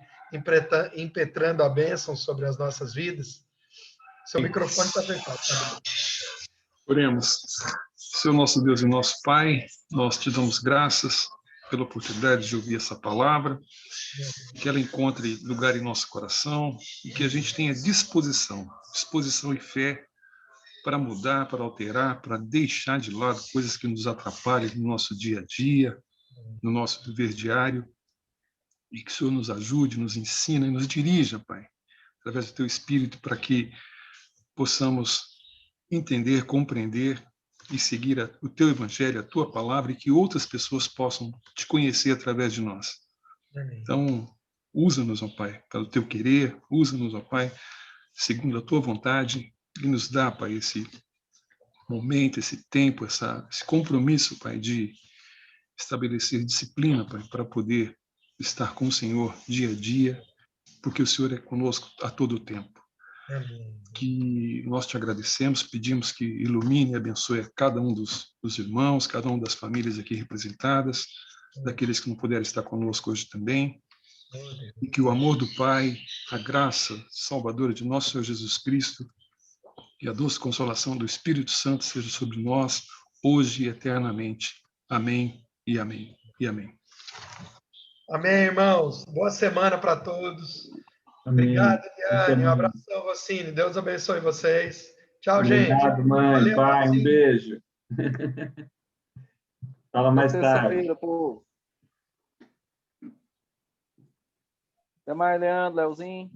impetrando a bênção sobre as nossas vidas. Seu microfone está fechado. Oremos. Senhor nosso Deus e nosso Pai, nós te damos graças pela oportunidade de ouvir essa palavra, que ela encontre lugar em nosso coração e que a gente tenha disposição e fé para mudar, para alterar, para deixar de lado coisas que nos atrapalham no nosso dia a dia, no nosso viver diário, e que o Senhor nos ajude, nos ensina e nos dirija, Pai, através do Teu Espírito, para que possamos entender, compreender e seguir o Teu Evangelho, a Tua Palavra, e que outras pessoas possam Te conhecer através de nós. Então, usa-nos, ó Pai, pelo Teu querer, usa-nos, ó Pai, segundo a Tua vontade, e nos dá, Pai, esse momento, esse tempo, esse compromisso, Pai, de estabelecer disciplina, Pai, para poder estar com o Senhor dia a dia, porque o Senhor é conosco a todo o tempo. Que nós Te agradecemos, pedimos que ilumine e abençoe cada um dos irmãos, cada uma das famílias aqui representadas, daqueles que não puderam estar conosco hoje também, e que o amor do Pai, a graça salvadora de nosso Senhor Jesus Cristo e a doce consolação do Espírito Santo seja sobre nós, hoje e eternamente. Amém e amém e amém. Amém, irmãos. Boa semana para todos. Amém. Obrigado, Eliane. Um abração, Rocine. Deus abençoe vocês. Tchau, Obrigado, gente. mãe, Valeu, pai, Rocine. um beijo. Fala mais tarde. Terça-feira, povo. Até mais, Leandro, Leozinho.